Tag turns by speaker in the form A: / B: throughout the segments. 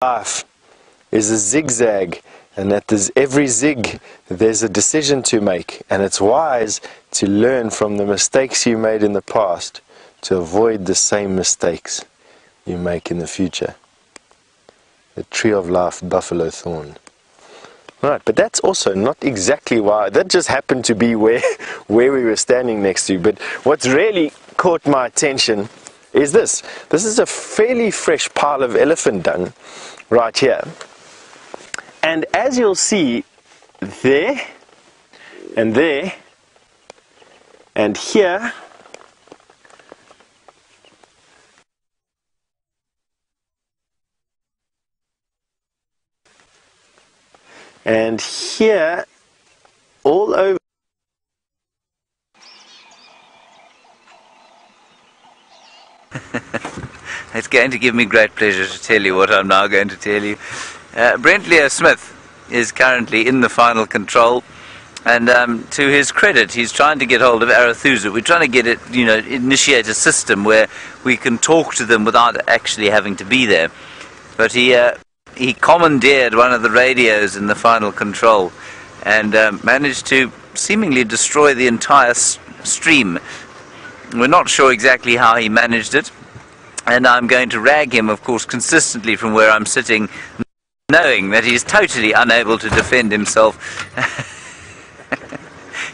A: life is a zigzag, and at every zig there's a decision to make, and it's wise to learn from the mistakes you made in the past to avoid the same mistakes you make in the future. The tree of life, buffalo thorn. Right, but that's also not exactly why. That just happened to be where we were standing next to. But what's really caught my attention is this. This is a fairly fresh pile of elephant dung right here. And as you'll see, there and there and here, and here, all over.
B: It's going to give me great pleasure to tell you what I'm now going to tell you. Brent Smith is currently in the final control, and to his credit, he's trying to get hold of Arathusa. We're trying to get it, initiate a system where we can talk to them without actually having to be there. But he commandeered one of the radios in the final control and managed to seemingly destroy the entire stream. We're not sure exactly how he managed it, and I'm going to rag him, of course, consistently from where I'm sitting, knowing that he's totally unable to defend himself.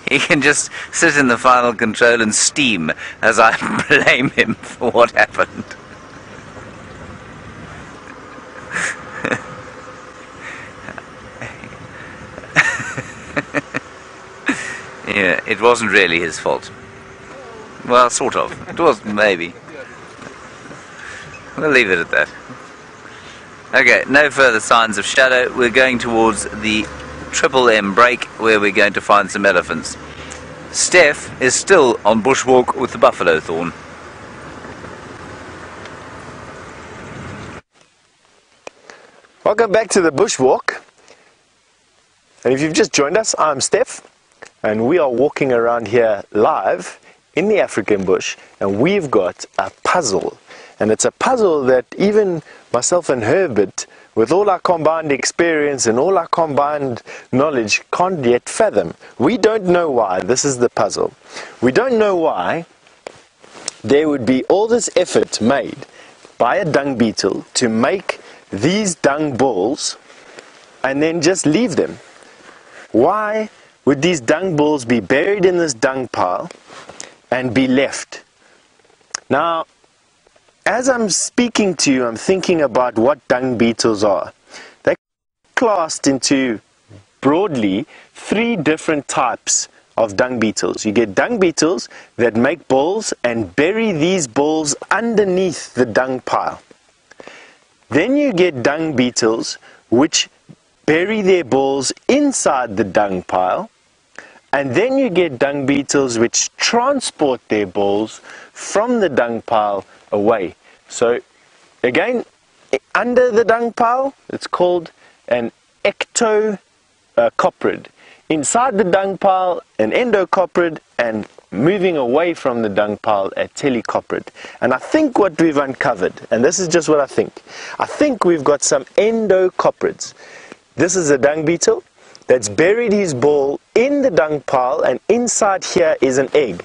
B: He can just sit in the final control and steam as I blame him for what happened. Yeah, it wasn't really his fault. Well, sort of. It was, maybe. We'll leave it at that. Okay, no further signs of shadow. We're going towards the Triple M break, where we're going to find some elephants. Steph is still on bushwalk with the buffalo thorn.
A: Welcome back to the bushwalk. And if you've just joined us, I'm Steph, and we are walking around here live in the African bush, and we've got a puzzle. And it's a puzzle that even myself and Herbert, with all our combined experience and all our combined knowledge, can't yet fathom. We don't know why this is the puzzle. We don't know why there would be all this effort made by a dung beetle to make these dung balls and then just leave them. Why would these dung balls be buried in this dung pile and be left? Now, as I'm speaking to you, I'm thinking about what dung beetles are. They're classed into, broadly, 3 different types of dung beetles. You get dung beetles that make balls and bury these balls underneath the dung pile. Then you get dung beetles which bury their balls inside the dung pile. And then you get dung beetles which transport their balls from the dung pile away. So again, under the dung pile, it's called an ectocoprid. Inside the dung pile, an endocoprid, and moving away from the dung pile, a telecoprid. And I think what we've uncovered, and this is just what I think we've got some endocoprids. This is a dung beetle that's buried his ball in the dung pile, and inside here is an egg.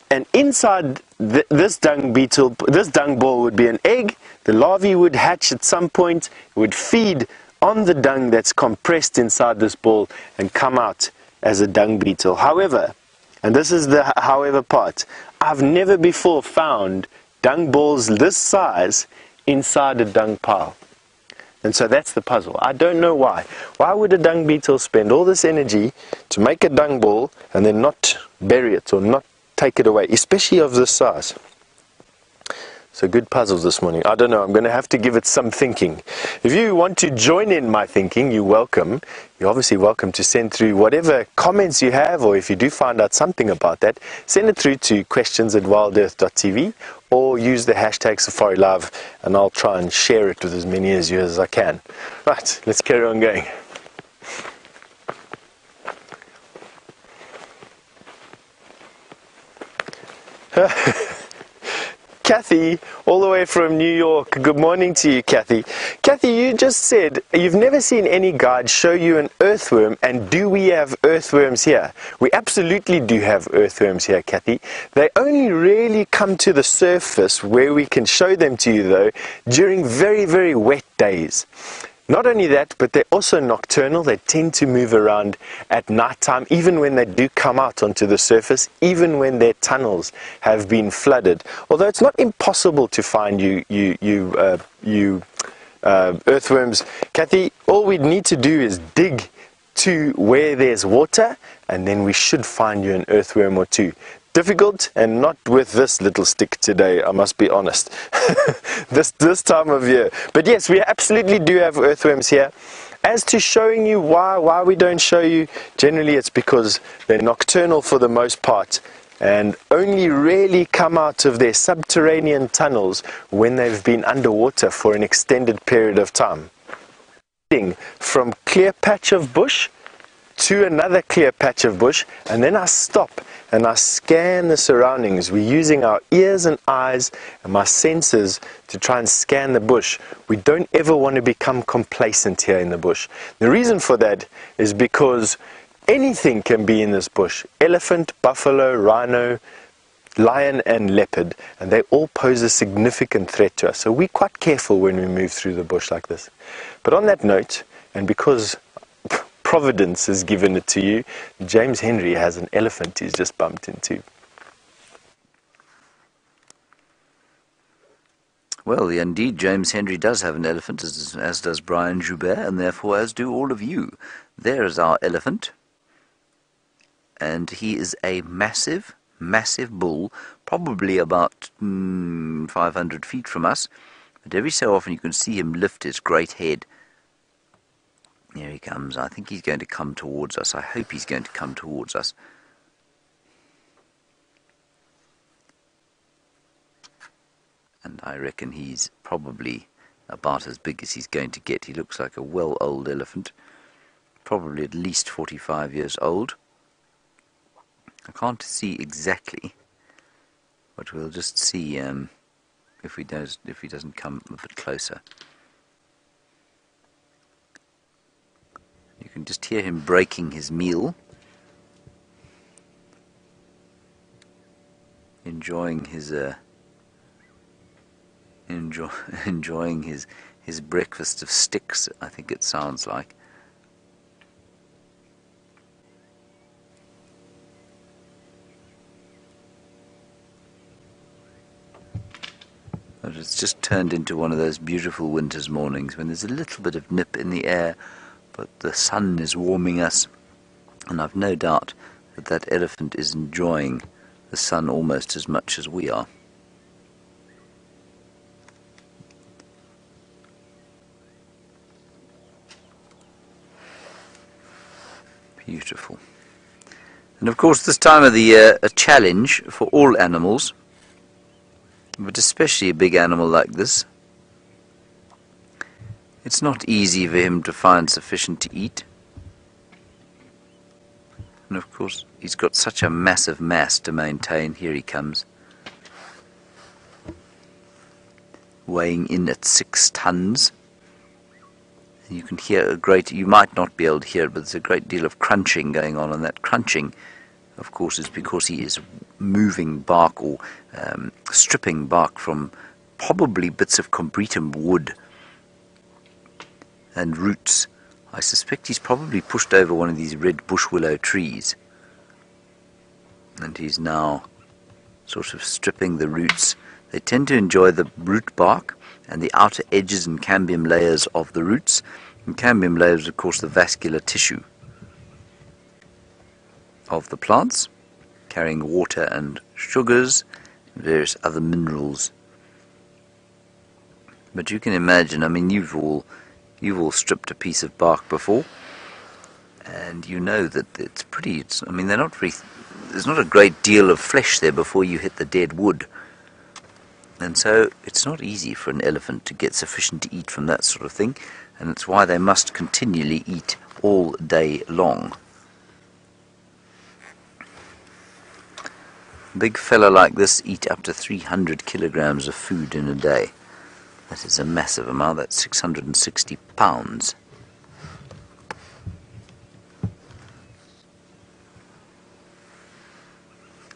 A: And inside this dung beetle, this dung ball would be an egg. The larvae would hatch at some point, would feed on the dung that's compressed inside this ball and come out as a dung beetle. However, and this is the however part, I've never before found dung balls this size inside a dung pile. And so that's the puzzle. I don't know why. Why would a dung beetle spend all this energy to make a dung ball and then not bury it or not take it away, especially of this size? So good puzzles this morning. I don't know, I'm going to have to give it some thinking. If you want to join in my thinking, you're welcome. You're obviously welcome to send through whatever comments you have, or if you do find out something about that, send it through to questions@WildEarthTV, or use the hashtag SafariLive, and I'll try and share it with as many of you as I can. Right, let's carry on going. Kathy, all the way from New York. Good morning to you, Kathy. Kathy, you just said you've never seen any guide show you an earthworm, and do we have earthworms here? We absolutely do have earthworms here, Kathy. They only really come to the surface where we can show them to you, though, during very, very wet days. Not only that, but they're also nocturnal. They tend to move around at night time, even when they do come out onto the surface, even when their tunnels have been flooded. Although it's not impossible to find earthworms, Kathy, all we need to do is dig to where there's water, and then we should find you an earthworm or two. Difficult, and not with this little stick today, I must be honest. this time of year. But yes, we absolutely do have earthworms here. As to showing you why we don't show you, generally it's because they're nocturnal for the most part, and only really come out of their subterranean tunnels when they've been underwater for an extended period of time. From clear patch of bush to another clear patch of bush, and then I stop and I scan the surroundings. We're using our ears and eyes and my senses to try and scan the bush. We don't ever want to become complacent here in the bush. The reason for that is because anything can be in this bush. Elephant, buffalo, rhino, lion and leopard, and they all pose a significant threat to us. So we're quite careful when we move through the bush like this. But on that note, and because Providence has given it to you, James Henry has an elephant he's just bumped into.
B: Well, indeed, James Henry does have an elephant, as does Brian Joubert, and therefore as do all of you. There is our elephant, and he is a massive, massive bull, probably about 500 feet from us, but every so often you can see him lift his great head. Here he comes. I think he's going to come towards us. I hope he's going to come towards us. And I reckon he's probably about as big as he's going to get. He looks like a well-old elephant, probably at least 45 years old. I can't see exactly, but we'll just see if he doesn't come a bit closer. You can just hear him breaking his meal, enjoying his enjoying his breakfast of sticks, I think it sounds like. But it's just turned into one of those beautiful winter's mornings when there's a little bit of nip in the air, but the sun is warming us, and I've no doubt that that elephant is enjoying the sun almost as much as we are. Beautiful. And of course this time of the year, a challenge for all animals, but especially a big animal like this. It's not easy for him to find sufficient to eat. And of course, he's got such a massive mass to maintain. Here he comes. Weighing in at 6 tons. And you can hear you might not be able to hear it, but there's a great deal of crunching going on. And that crunching, of course, is because he is moving bark or stripping bark from probably bits of combretum wood and roots. I suspect he's probably pushed over one of these red bush willow trees, and he's now sort of stripping the roots. They tend to enjoy the root bark and the outer edges and cambium layers of the roots. And cambium layers, of course, the vascular tissue of the plants, carrying water and sugars and various other minerals. But you can imagine, I mean, you've all stripped a piece of bark before, and you know that I mean, there's not a great deal of flesh there before you hit the dead wood. And so it's not easy for an elephant to get sufficient to eat from that sort of thing, and it's why they must continually eat all day long. A big fella like this eat up to 300 kilograms of food in a day. That is a massive amount. That's 660 pounds.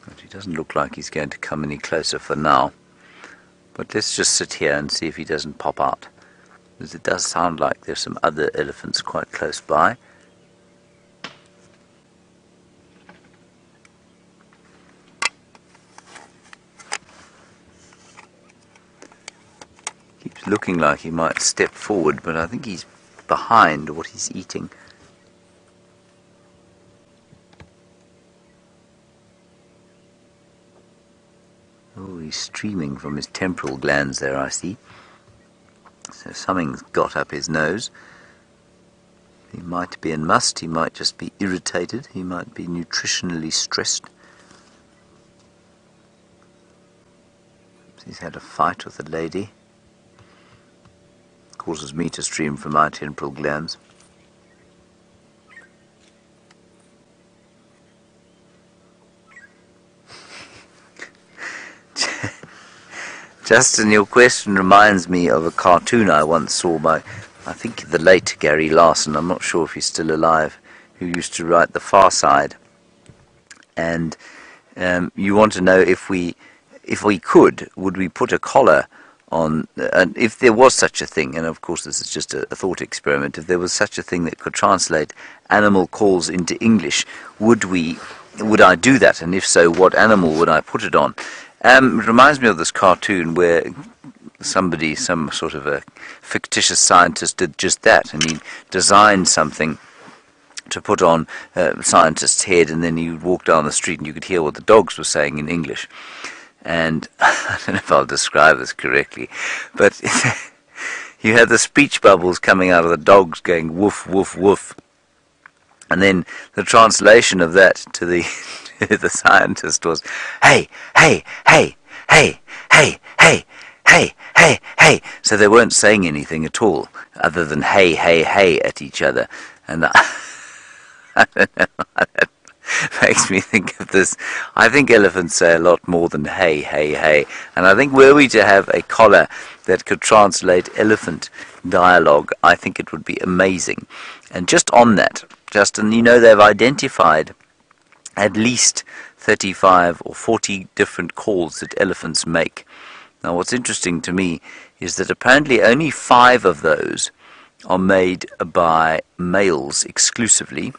B: But he doesn't look like he's going to come any closer for now. But let's just sit here and see if he doesn't pop out. Because it does sound like there's some other elephants quite close by. Keeps looking like he might step forward, but I think he's behind what he's eating. Oh, he's streaming from his temporal glands there, I see. So something's got up his nose. He might be in must, he might just be irritated, he might be nutritionally stressed. He's had a fight with a lady. Causes me to stream from my temporal glands. Justin, your question reminds me of a cartoon I once saw by, I think, the late Gary Larson. I'm not sure if he's still alive, who used to write The Far Side. And you want to know if we could, would we put a collar on, and if there was such a thing, and of course this is just a thought experiment, if there was such a thing that could translate animal calls into English, would I do that? And if so, what animal would I put it on? It reminds me of this cartoon where somebody, some sort of a fictitious scientist, did just that, and he designed something to put on a scientist's head, and then he would walk down the street and you could hear what the dogs were saying in English. And I don't know if I'll describe this correctly, but you had the speech bubbles coming out of the dogs going woof, woof, woof. And then the translation of that to the scientist was, hey, hey, hey, hey, hey, hey, hey, hey, hey. So they weren't saying anything at all other than hey, hey, hey at each other. And I don't know why that makes me think of this. I think elephants say a lot more than hey, hey, hey. And I think were we to have a collar that could translate elephant dialogue, I think it would be amazing. And just on that, Justin, you know, they've identified at least 35 or 40 different calls that elephants make. Now, what's interesting to me is that apparently only 5 of those are made by males exclusively,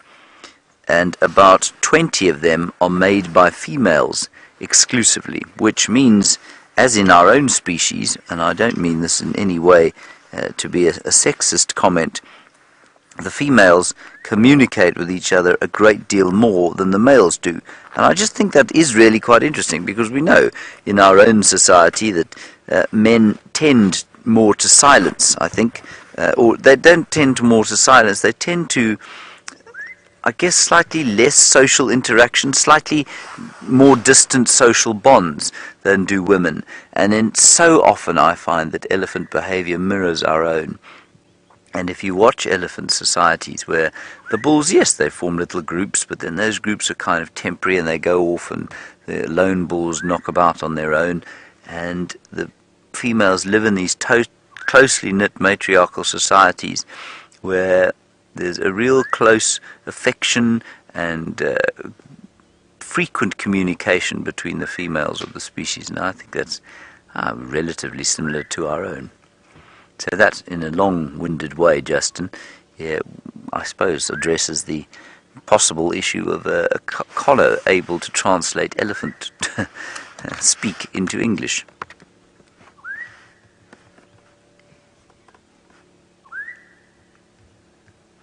B: and about 20 of them are made by females exclusively, which means, as in our own species, and I don't mean this in any way to be a sexist comment, the females communicate with each other a great deal more than the males do. And I just think that is really quite interesting, because we know in our own society that men tend more to silence, I think, or they don't tend to more to silence, they tend to, I guess, slightly less social interaction, slightly more distant social bonds than do women. And then so often I find that elephant behavior mirrors our own. And if you watch elephant societies where the bulls, yes, they form little groups, but then those groups are kind of temporary and they go off, and the lone bulls knock about on their own, and the females live in these closely knit matriarchal societies where there's a real close affection and frequent communication between the females of the species, and I think that's relatively similar to our own. So that, in a long-winded way, Justin, yeah, I suppose addresses the possible issue of a collar able to translate elephant speak into English.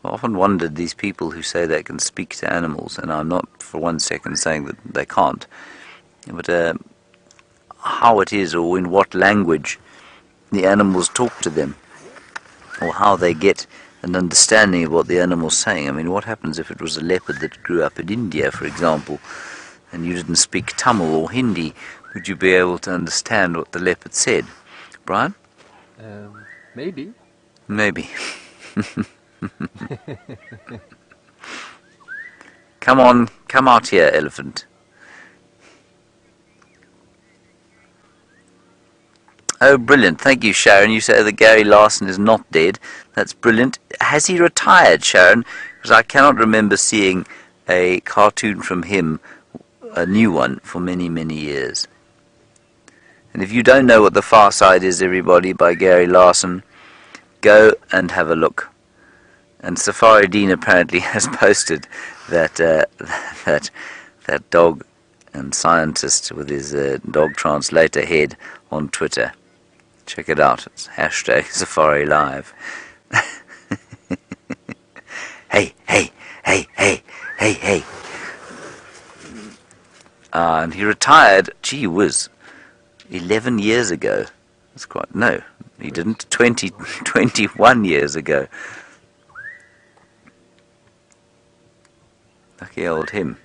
B: I often wondered, these people who say they can speak to animals, and I'm not for one second saying that they can't, but how it is, or in what language the animals talk to them, or how they get an understanding of what the animal's saying. I mean, what happens if it was a leopard that grew up in India, for example, and you didn't speak Tamil or Hindi? Would you be able to understand what the leopard said? Brian?
C: Maybe.
B: Maybe. Come on, come out here, elephant. Oh, brilliant. Thank you, Sharon. You say that Gary Larson is not dead. That's brilliant. Has he retired, Sharon? Because I cannot remember seeing a cartoon from him, a new one, for many, many years. And if you don't know what The Far Side is, everybody, by Gary Larson, go and have a look. And Safari Dean apparently has posted that that dog and scientist with his dog translator head on Twitter. Check it out. It's hashtag Safari Live. Hey, hey, hey, hey, hey, hey. And he retired, gee whiz, 11 years ago. That's quite, no, he didn't, 21 years ago. Lucky old him.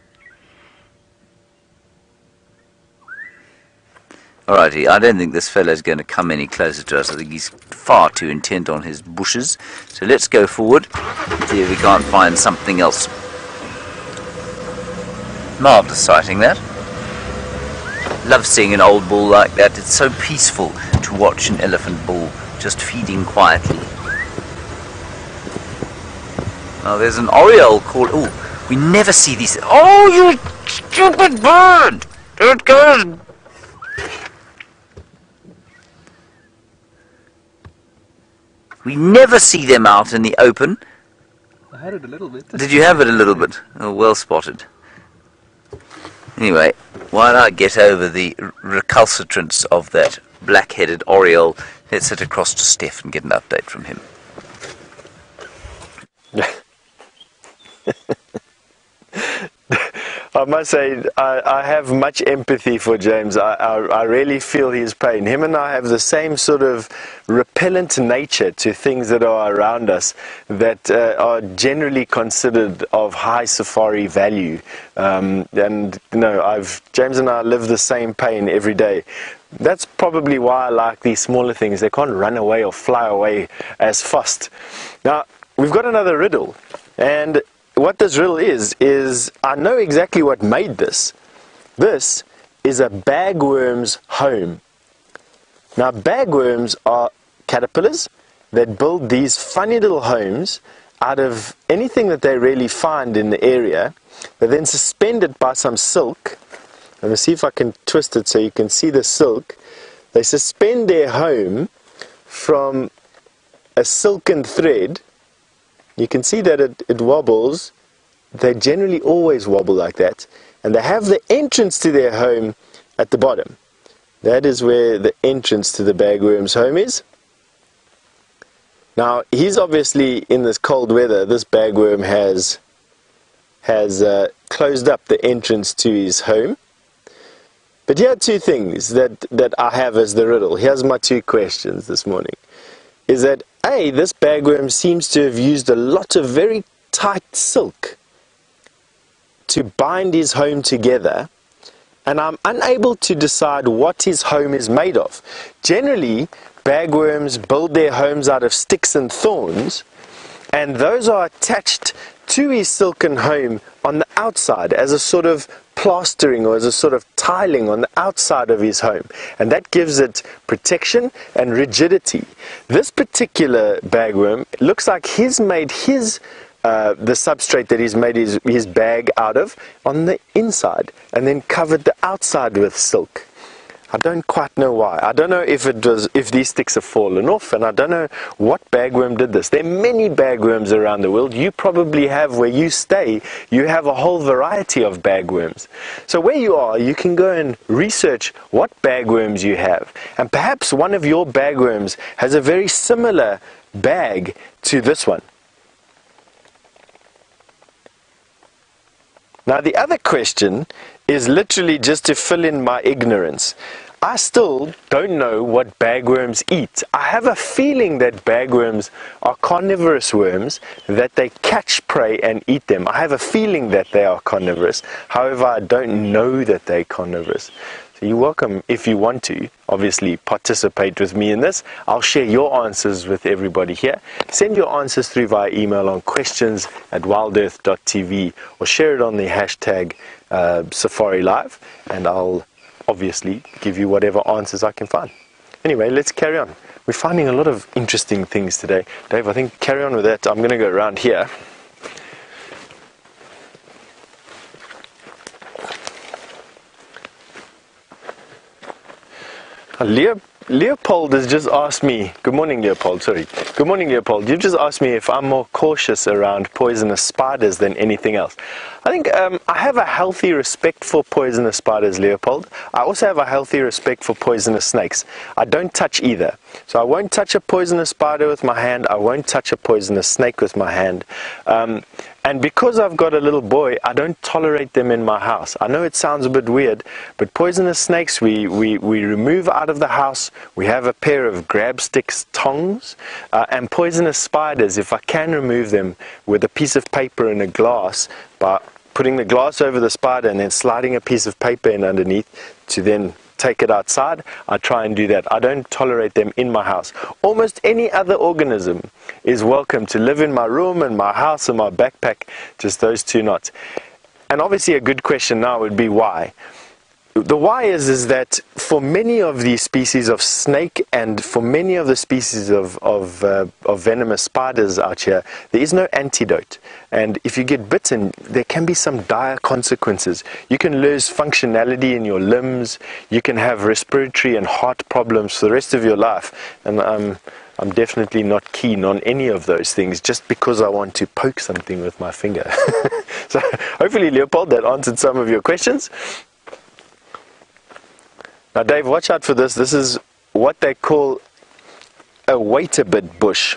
B: Alrighty, I don't think this fellow's going to come any closer to us. I think he's far too intent on his bushes. So let's go forward and see if we can't find something else. Marvellous sighting, that. Love seeing an old bull like that. It's so peaceful to watch an elephant bull just feeding quietly. Now there's an oriole called... Oh, we never see these... Oh, you stupid bird! There it goes! We never see them out in the open.
C: I had it a little bit.
B: Did you have it a little bit? Oh, well spotted. Anyway, while I get over the recalcitrance of that black-headed oriole, let's head across to Steph and get an update from him.
A: I must say, I have much empathy for James. I really feel his pain. Him and I have the same sort of repellent nature to things that are around us that are generally considered of high safari value. And you know, James and I live the same pain every day. That's probably why I like these smaller things. They can't run away or fly away as fast. Now, we've got another riddle, and what this riddle is I know exactly what made this. This is a bagworm's home. Now, bagworms are caterpillars that build these funny little homes out of anything that they really find in the area. They then suspend it by some silk. Let me see if I can twist it so you can see the silk. They suspend their home from a silken thread. You can see that it wobbles. They generally always wobble like that. And they have the entrance to their home at the bottom. That is where the entrance to the bagworm's home is. Now, he's obviously in this cold weather. This bagworm has closed up the entrance to his home. But here are two things that I have as the riddle. Here's my two questions this morning. Is that A, this bagworm seems to have used a lot of very tight silk to bind his home together, and I'm unable to decide what his home is made of. Generally, bagworms build their homes out of sticks and thorns, and those are attached to his silken home on the outside as a sort of plastering or as a sort of tiling on the outside of his home, and that gives it protection and rigidity. This particular bagworm looks like he's made his the substrate that he's made his bag out of on the inside and then covered the outside with silk. I don't quite know why. I don't know if these sticks have fallen off, and I don't know what bagworm did this. There are many bagworms around the world. You probably have, where you stay, you have a whole variety of bagworms. So where you are, you can go and research what bagworms you have. And perhaps one of your bagworms has a very similar bag to this one. Now, the other question is literally just to fill in my ignorance. I still don't know what bagworms eat. I have a feeling that bagworms are carnivorous worms, that they catch prey and eat them. I have a feeling that they are carnivorous. However, I don't know that they're carnivorous. So you're welcome, if you want to, obviously participate with me in this. I'll share your answers with everybody here. Send your answers through via email on questions@wildearth.tv, or share it on the hashtag Safari Live, and I'll obviously give you whatever answers I can find. Anyway, let's carry on. We're finding a lot of interesting things today. Dave, I think carry on with that. I'm going to go around here. Leopold has just asked me, good morning Leopold, sorry. Good morning Leopold, you've just asked me if I'm more cautious around poisonous spiders than anything else. I think I have a healthy respect for poisonous spiders, Leopold. I also have a healthy respect for poisonous snakes. I don't touch either. So I won't touch a poisonous spider with my hand, I won't touch a poisonous snake with my hand. And because I've got a little boy, I don't tolerate them in my house. I know it sounds a bit weird, but poisonous snakes we remove out of the house. We have a pair of grab sticks, tongs, and poisonous spiders, if I can remove them with a piece of paper and a glass, by putting the glass over the spider and then sliding a piece of paper in underneath to then take it outside, I try and do that. I don't tolerate them in my house. Almost any other organism is welcome to live in my room and my house and my backpack, just those two not. And obviously a good question now would be why. The why is that for many of these species of snake and for many of the species of venomous spiders out here, there is no antidote. And if you get bitten, there can be some dire consequences. You can lose functionality in your limbs, you can have respiratory and heart problems for the rest of your life. And I'm definitely not keen on any of those things just because I want to poke something with my finger. So hopefully, Leopold, that answered some of your questions. Now Dave, watch out for this. This is what they call a wait-a-bit bush.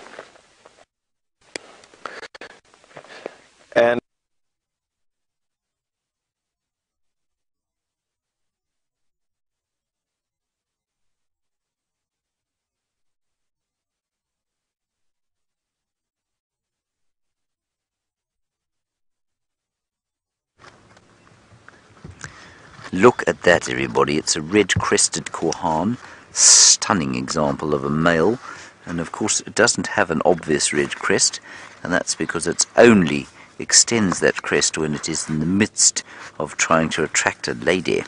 A: And
B: Look at that, everybody. It's a red-crested korhaan, stunning example of a male, and of course it doesn't have an obvious red crest, and that's because it only extends that crest when it is in the midst of trying to attract a lady.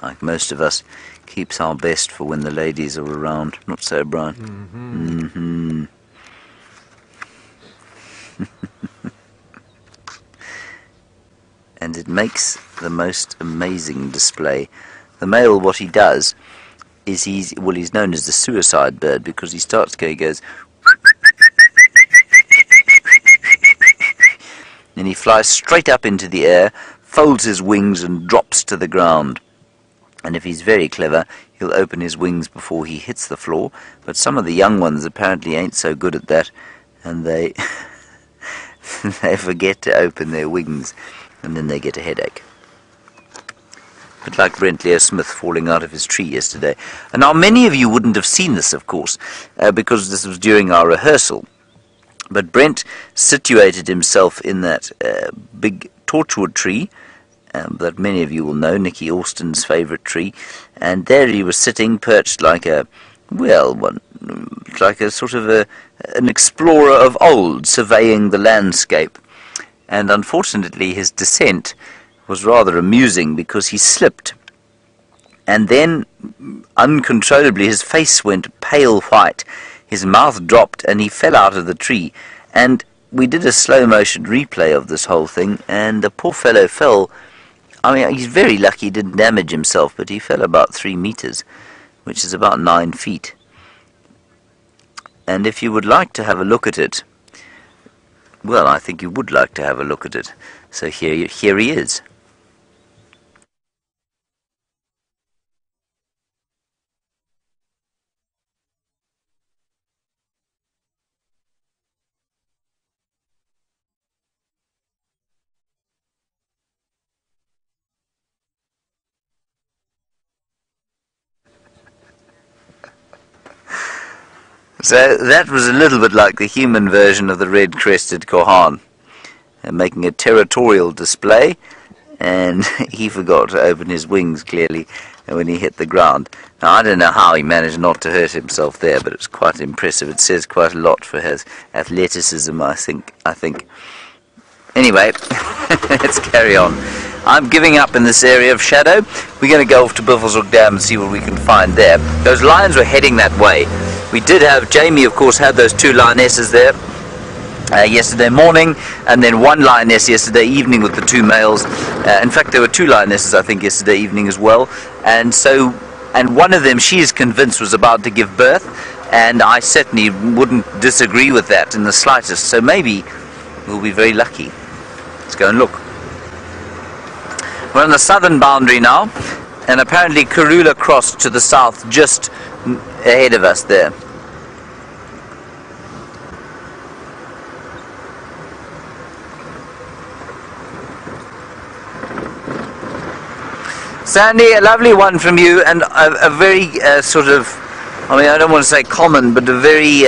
B: Like most of us, keeps our best for when the ladies are around. Not so, Brian? Mm-hmm. And it makes the most amazing display. The male, what he does is he's known as the suicide bird because he starts going, he goes, and he flies straight up into the air, folds his wings and drops to the ground. And if he's very clever, he'll open his wings before he hits the floor. But some of the young ones apparently ain't so good at that, and they they forget to open their wings, and then they get a headache. But like Nat.Geo Smith falling out of his tree yesterday. And now many of you wouldn't have seen this, of course, because this was during our rehearsal. But Brent situated himself in that big torchwood tree that many of you will know, Nicky Austin's favourite tree, and there he was sitting, perched like a, well, like a sort of an explorer of old, surveying the landscape. And unfortunately his descent was rather amusing because he slipped, and then uncontrollably his face went pale white, his mouth dropped, and he fell out of the tree. And we did a slow motion replay of this whole thing, and the poor fellow fell. I mean, he's very lucky he didn't damage himself, but he fell about 3 meters, which is about 9 feet. And if you would like to have a look at it, well, I think you would like to have a look at it. So here he is. So that was a little bit like the human version of the red-crested korhaan, making a territorial display, and he forgot to open his wings clearly when he hit the ground. Now I don't know how he managed not to hurt himself there, but it's quite impressive. It says quite a lot for his athleticism, I think. Anyway, let's carry on. I'm giving up in this area of shadow. We're going to go off to Buffelshoek Dam and see what we can find there. Those lions were heading that way. We did have, Jamie of course had those 2 lionesses there yesterday morning, and then 1 lioness yesterday evening with the 2 males. In fact, there were 2 lionesses I think yesterday evening as well, and one of them, she is convinced, was about to give birth, and I certainly wouldn't disagree with that in the slightest, so maybe we'll be very lucky. Let's go and look. We're on the southern boundary now, and apparently Karula crossed to the south just ahead of us there. Sandy, a lovely one from you, and a very sort of, I mean, I don't want to say common, but a very,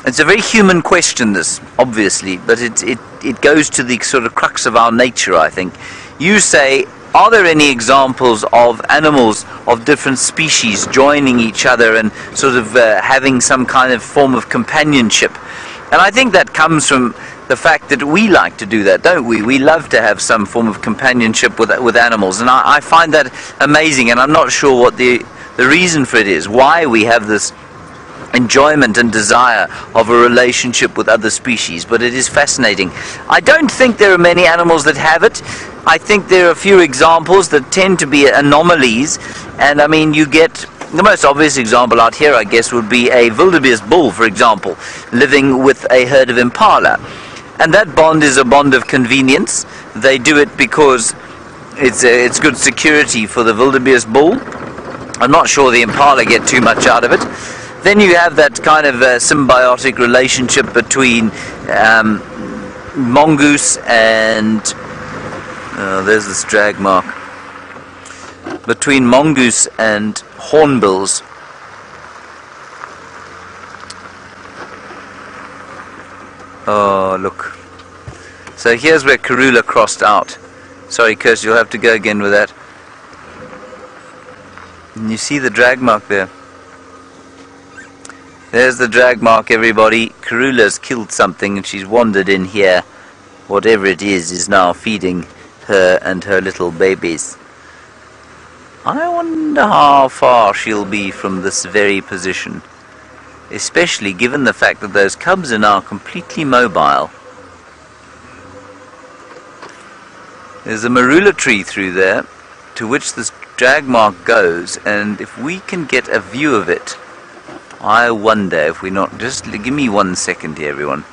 B: it's a very human question, this, obviously, but it goes to the sort of crux of our nature, I think. You say, are there any examples of animals of different species joining each other and sort of having some kind of form of companionship? And I think that comes from the fact that we like to do that, don't we? We love to have some form of companionship with animals, and I find that amazing, and I'm not sure what the reason for it is, why we have this enjoyment and desire of a relationship with other species, but it is fascinating. I don't think there are many animals that have it. I think there are a few examples that tend to be anomalies, and I mean, you get the most obvious example out here, I guess, would be a wildebeest bull, for example, living with a herd of impala. And that bond is a bond of convenience. They do it because it's good security for the wildebeest bull. I'm not sure the impala get too much out of it. Then you have that kind of symbiotic relationship between mongoose and... oh, there's this drag mark. Between mongoose and hornbills. Oh, look. So here's where Karula crossed out. Sorry, Kirst, you'll have to go again with that. And you see the drag mark there. There's the drag mark, everybody. Karula's killed something and she's wandered in here. Whatever it is now feeding her and her little babies. I wonder how far she'll be from this very position, especially given the fact that those cubs are now completely mobile. There's a marula tree through there to which this drag mark goes, and if we can get a view of it, I wonder if we not... just give me 1 second here, everyone.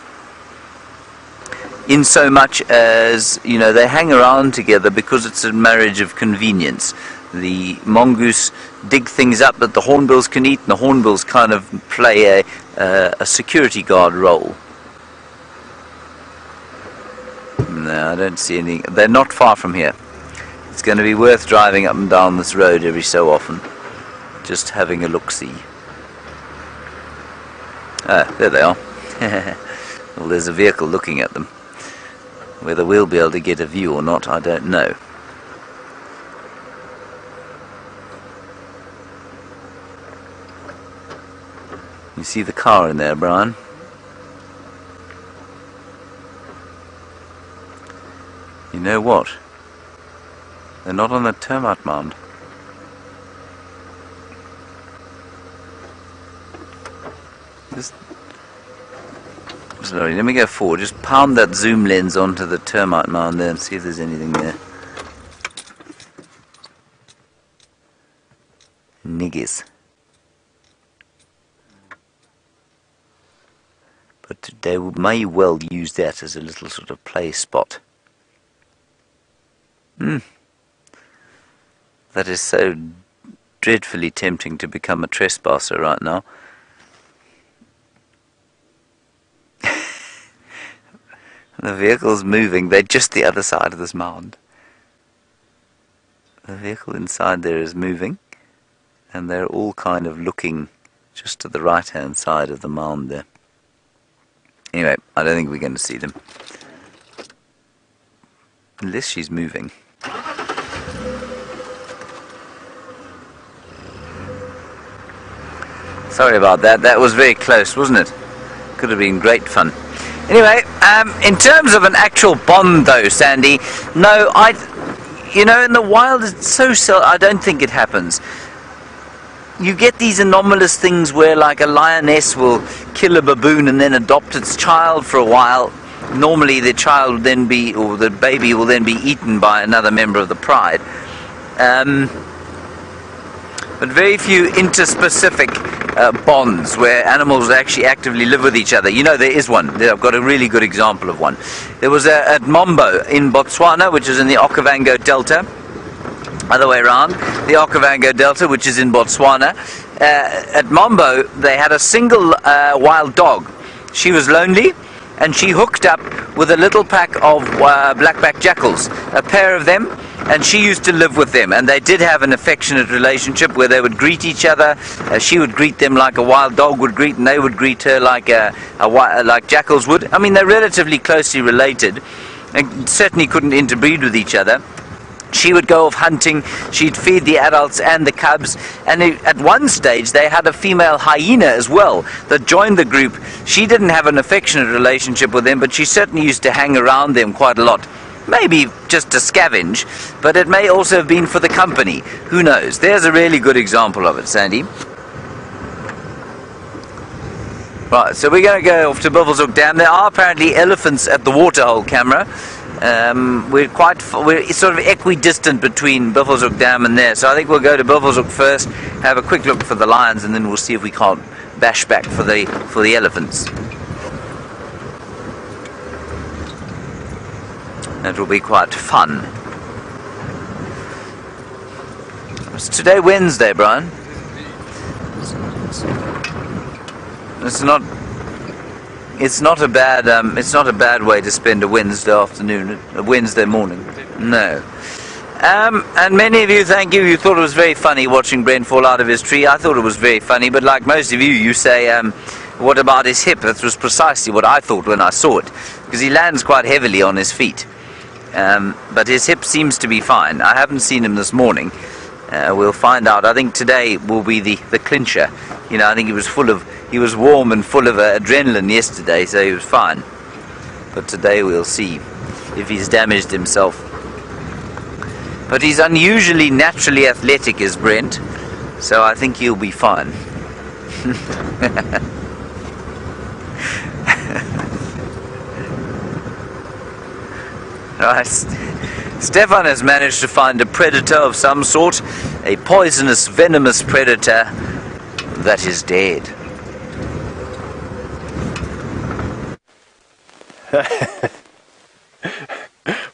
B: In so much as, you know, they hang around together because it's a marriage of convenience. The mongoose dig things up that the hornbills can eat, and the hornbills kind of play a security guard role. No, I don't see any. They're not far from here. It's going to be worth driving up and down this road every so often, just having a look-see. Ah, there they are. Well, there's a vehicle looking at them. Whether we'll be able to get a view or not, I don't know. You see the car in there, Brian? You know what? They're not on the termite mound. Sorry, let me go forward. Just pound that zoom lens onto the termite mound there and see if there's anything there. Niggies. But they may well use that as a little sort of play spot. That is so dreadfully tempting to become a trespasser right now. The vehicle's moving. They're just the other side of this mound. The vehicle inside there is moving, and they're all kind of looking just to the right-hand side of the mound there. Anyway, I don't think we're going to see them. Unless she's moving. Sorry about that. That was very close, wasn't it? Could have been great fun. Anyway, In terms of an actual bond, though, Sandy, no, in the wild, it's so I don't think it happens. You get these anomalous things where, like, a lioness will kill a baboon and then adopt its child for a while. Normally, the child will then be, or the baby will then be eaten by another member of the pride. But very few interspecific bonds where animals actually actively live with each other. There is one. I've got a really good example of one. There was at Mombo in Botswana, which is in the Okavango Delta. Other way around, the Okavango Delta, which is in Botswana. At Mombo, they had a single wild dog. She was lonely, and she hooked up with a little pack of black-backed jackals, a pair of them, and she used to live with them, and they did have an affectionate relationship where they would greet each other. She would greet them like a wild dog would greet, and they would greet her like like jackals would. I mean, they're relatively closely related, and certainly couldn't interbreed with each other. She would go off hunting, she'd feed the adults and the cubs, and at one stage they had a female hyena as well that joined the group. She didn't have an affectionate relationship with them, but she certainly used to hang around them quite a lot. Maybe just to scavenge, but it may also have been for the company. Who knows? There's a really good example of it, Sandy. Right, so we're going to go off to Buffelshoek Dam. There are apparently elephants at the waterhole camera. We're sort of equidistant between Buffelshoek Dam and there, so I think we'll go to Buffelshoek first, have a quick look for the lions, and then we'll see if we can't bash back for the elephants. It will be quite fun. It's today Wednesday, Brian. It's not a bad way to spend a Wednesday afternoon, a Wednesday morning. No. And many of you, thank you. You thought it was very funny watching Brent fall out of his tree. I thought it was very funny, but like most of you, you say, what about his hip? That was precisely what I thought when I saw it, because he lands quite heavily on his feet. But his hip seems to be fine. I haven't seen him this morning. We'll find out. I think today will be the clincher. I think he was warm and full of adrenaline yesterday, so he was fine. But today we'll see if he's damaged himself. But he's unusually naturally athletic, is Brent, so I think he'll be fine. Right. Stefan has managed to find a predator of some sort, a poisonous, venomous predator that is dead.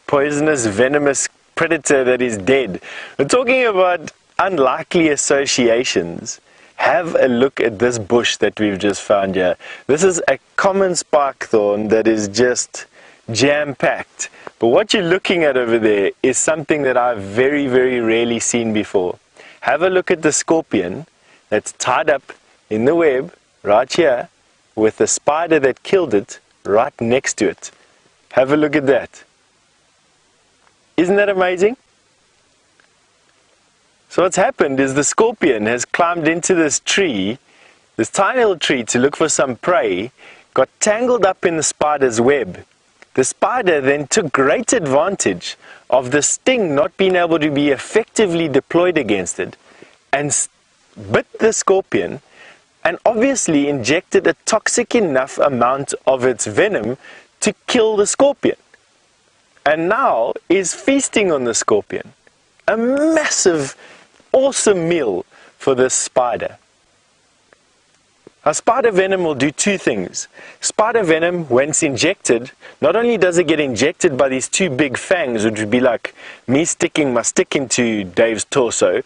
A: Poisonous, venomous predator that is dead. We're talking about unlikely associations. Have a look at this bush that we've just found here. This is a common sparkthorn that is just jam-packed. But what you're looking at over there is something that I've very, very rarely seen before. Have a look at the scorpion that's tied up in the web right here with the spider that killed it right next to it. Have a look at that. Isn't that amazing? So what's happened is the scorpion has climbed into this tree, this tiny little tree, to look for some prey, got tangled up in the spider's web. The spider then took great advantage of the sting not being able to be effectively deployed against it and bit the scorpion, and obviously injected a toxic enough amount of its venom to kill the scorpion. And now is feasting on the scorpion. A massive, awesome meal for this spider. Now, spider venom will do two things. Spider venom, when it's injected, not only does it get injected by these two big fangs, which would be like me sticking my stick into Dave's torso,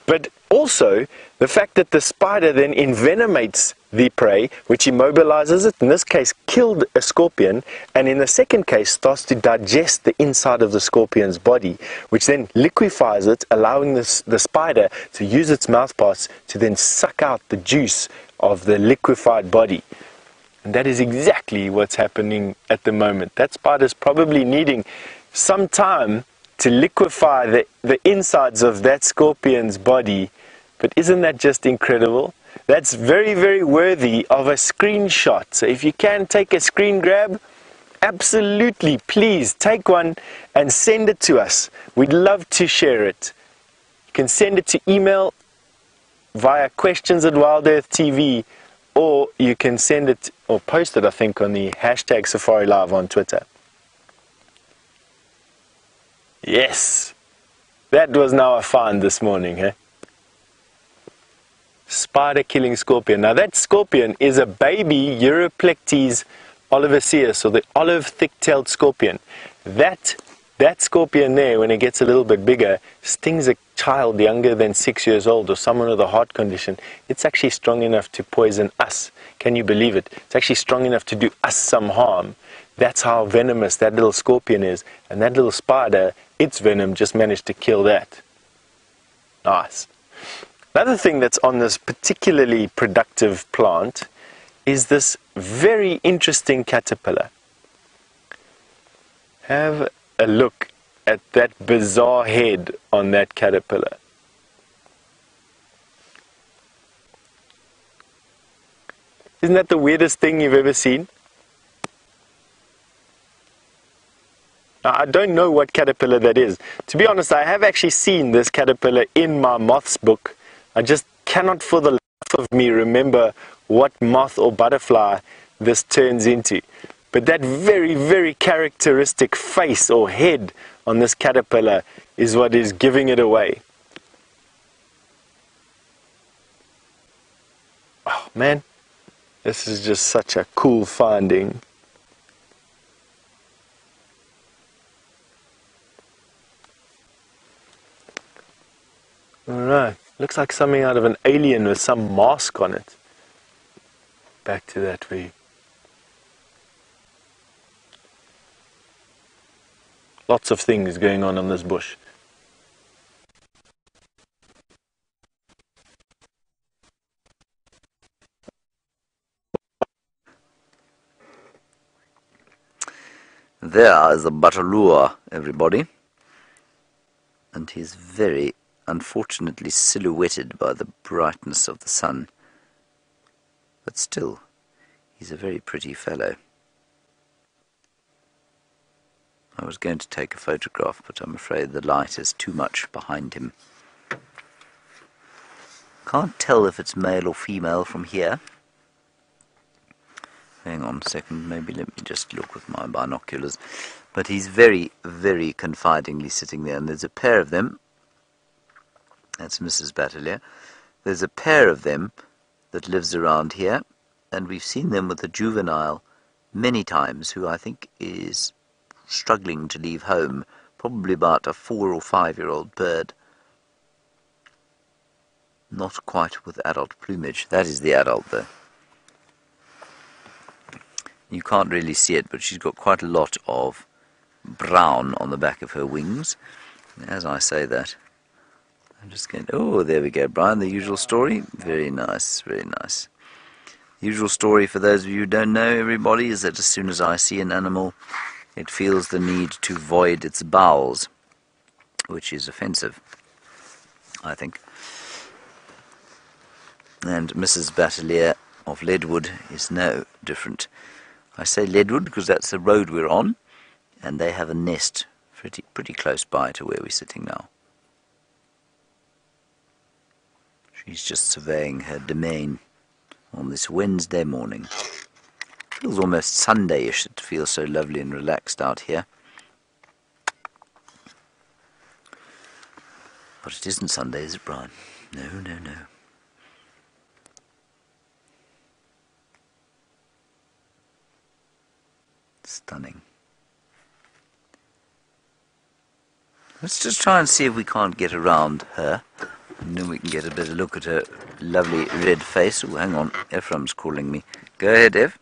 A: but also the fact that the spider then envenomates the prey, which immobilizes it, in this case killed a scorpion, and in the second case starts to digest the inside of the scorpion's body, which then liquefies it, allowing the spider to use its mouthparts to then suck out the juice of the liquefied body. And that is exactly what's happening at the moment. That spider's probably needing some time to liquefy the insides of that scorpion's body. But isn't that just incredible? That's very, very worthy of a screenshot. So if you can take a screen grab absolutely, please take one and send it to us. We'd love to share it. You can send it to email via questions@WildEarthTV, or you can send it or post it, I think, on the hashtag Safari Live on Twitter. Yes, that was now a find this morning, eh? Spider killing scorpion. Now that scorpion is a baby Europlectes olivaceus, or the olive thick-tailed scorpion. That scorpion there, when it gets a little bit bigger, stings a child younger than 6 years old or someone with a heart condition. It's actually strong enough to poison us. Can you believe it? It's actually strong enough to do us some harm. That's how venomous that little scorpion is. And that little spider, its venom just managed to kill that. Nice. Another thing that's on this particularly productive plant is this very interesting caterpillar. Have a look at that bizarre head on that caterpillar. Isn't that the weirdest thing you've ever seen? Now, I don't know what caterpillar that is. To be honest, I have actually seen this caterpillar in my moths book. I just cannot for the life of me remember what moth or butterfly this turns into. But that very, very characteristic face or head on this caterpillar is what is giving it away. Oh man, this is just such a cool finding. Alright, looks like something out of an Alien with some mask on it. Back to that view. Lots of things going on this bush.
B: There is a Batalua, everybody. And he's very unfortunately silhouetted by the brightness of the sun. But still, he's a very pretty fellow. I was going to take a photograph, but I'm afraid the light is too much behind him. Can't tell if it's male or female from here. Hang on a second, maybe let me just look with my binoculars. But he's very, very confidingly sitting there, and there's a pair of them. That's Mrs. Batalua. There's a pair of them that lives around here, and we've seen them with a juvenile many times, who I think is struggling to leave home, probably about a 4 or 5 year old bird. Not quite with adult plumage. That is the adult though. You can't really see it, but she's got quite a lot of brown on the back of her wings. As I say that, I'm just going to, oh, there we go, Brian, the usual story. Very nice, very nice. The usual story, for those of you who don't know, everybody, is that as soon as I see an animal, it feels the need to void its bowels, which is offensive, I think. And Mrs. Batalua of Leadwood is no different. I say Leadwood because that's the road we're on, and they have a nest pretty close by to where we're sitting now. She's just surveying her domain on this Wednesday morning. Feels almost Sunday-ish. It feels so lovely and relaxed out here. But it isn't Sunday, is it, Brian? No, no, no. Stunning. Let's just try and see if we can't get around her, and then we can get a better look at her lovely red face. Oh, hang on, Ephraim's calling me. Go ahead, Eph.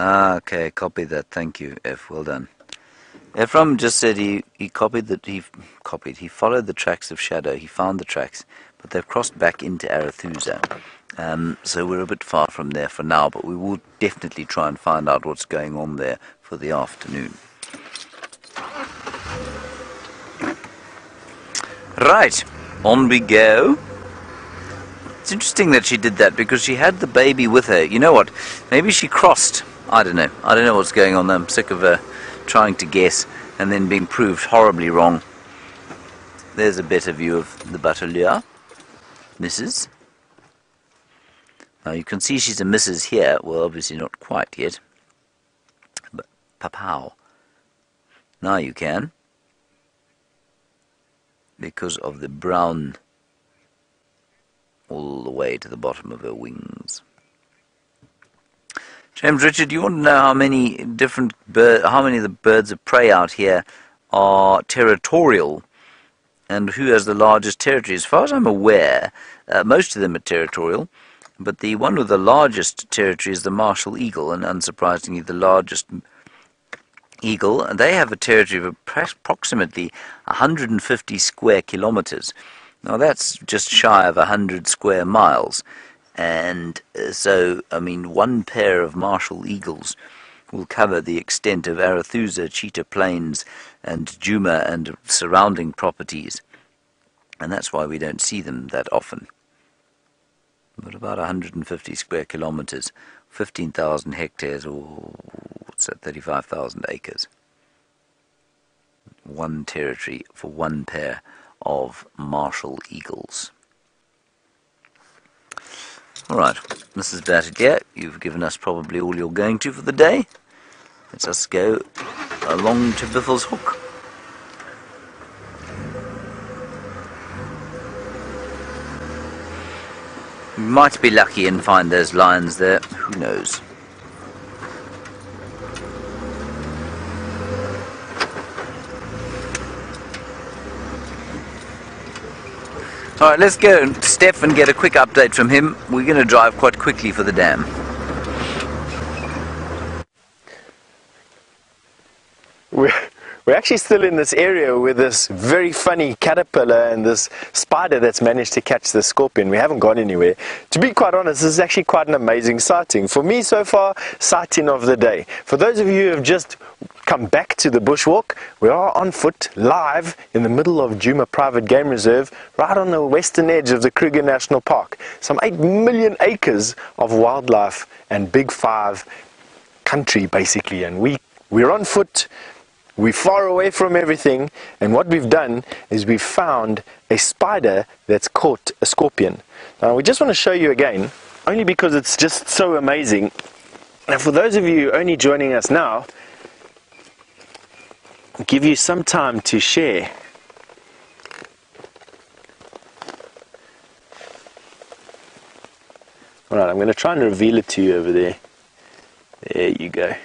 B: Ah, okay, copy that. Thank you, F. Well done. Ephraim just said he followed the tracks of Shadow. He found the tracks, but they've crossed back into Arathusa. So we're a bit far from there for now, but we will definitely try and find out what's going on there for the afternoon. Right, on we go. It's interesting that she did that because she had the baby with her. You know what? Maybe she crossed. I don't know. I don't know what's going on. I'm sick of trying to guess and then being proved horribly wrong. There's a better view of the bateleur. Mrs. Now you can see she's a Mrs. here. Well, obviously not quite yet. But papow. Now you can. Because of the brown all the way to the bottom of her wings. James Richard, do you want to know how many different how many of the birds of prey out here are territorial, and who has the largest territory? As far as I'm aware, most of them are territorial, but the one with the largest territory is the martial eagle, and unsurprisingly the largest eagle, and they have a territory of approximately 150 square kilometers. Now that's just shy of 100 square miles, and so, I mean, one pair of martial eagles will cover the extent of Arathusa, Cheetah Plains, and Djuma and surrounding properties, and that's why we don't see them that often. But about 150 square kilometers, 15,000 hectares, or what's that, 35,000 acres. One territory for one pair of martial eagles. Alright, Mrs. Battier, you've given us probably all you're going to for the day. Let's us go along to Biffle's Hook. We might be lucky and find those lions there, who knows. Alright, let's go to Steph and get a quick update from him. We're going to drive quite quickly for the dam.
A: We're actually still in this area with this very funny caterpillar and this spider that's managed to catch the scorpion. We haven't gone anywhere. To be quite honest, this is actually quite an amazing sighting. For me so far, sighting of the day. For those of you who have just come back to the bushwalk, we are on foot, live, in the middle of Djuma Private Game Reserve, right on the western edge of the Kruger National Park. Some 8 million acres of wildlife and Big Five country, basically. And we're on foot. We're far away from everything, and what we've done is we've found a spider that's caught a scorpion. Now we just want to show you again, only because it's just so amazing. Now for those of you only joining us now, I'll give you some time to share. Alright, I'm going to try and reveal it to you over there. There you go.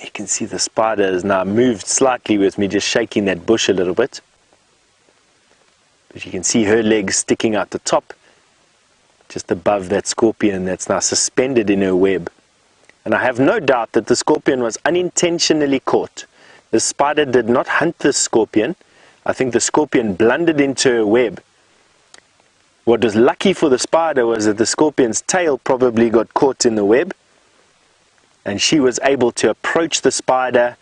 A: You can see the spider has now moved slightly with me just shaking that bush a little bit. But you can see her legs sticking out the top, just above that scorpion that's now suspended in her web. And I have no doubt that the scorpion was unintentionally caught. The spider did not hunt the scorpion. I think the scorpion blundered into her web. What was lucky for the spider was that the scorpion's tail probably got caught in the web, and she was able to approach the spider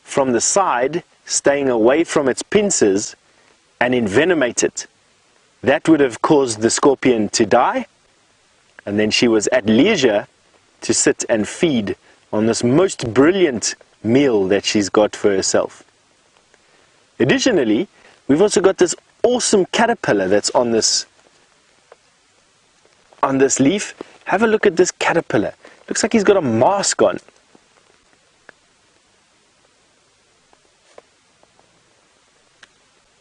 A: from the side, staying away from its pincers, and envenomate it. That would have caused the scorpion to die, and then she was at leisure to sit and feed on this most brilliant meal that she's got for herself. Additionally, we've also got this awesome caterpillar that's on this leaf. Have a look at this caterpillar. Looks like he's got a mask on.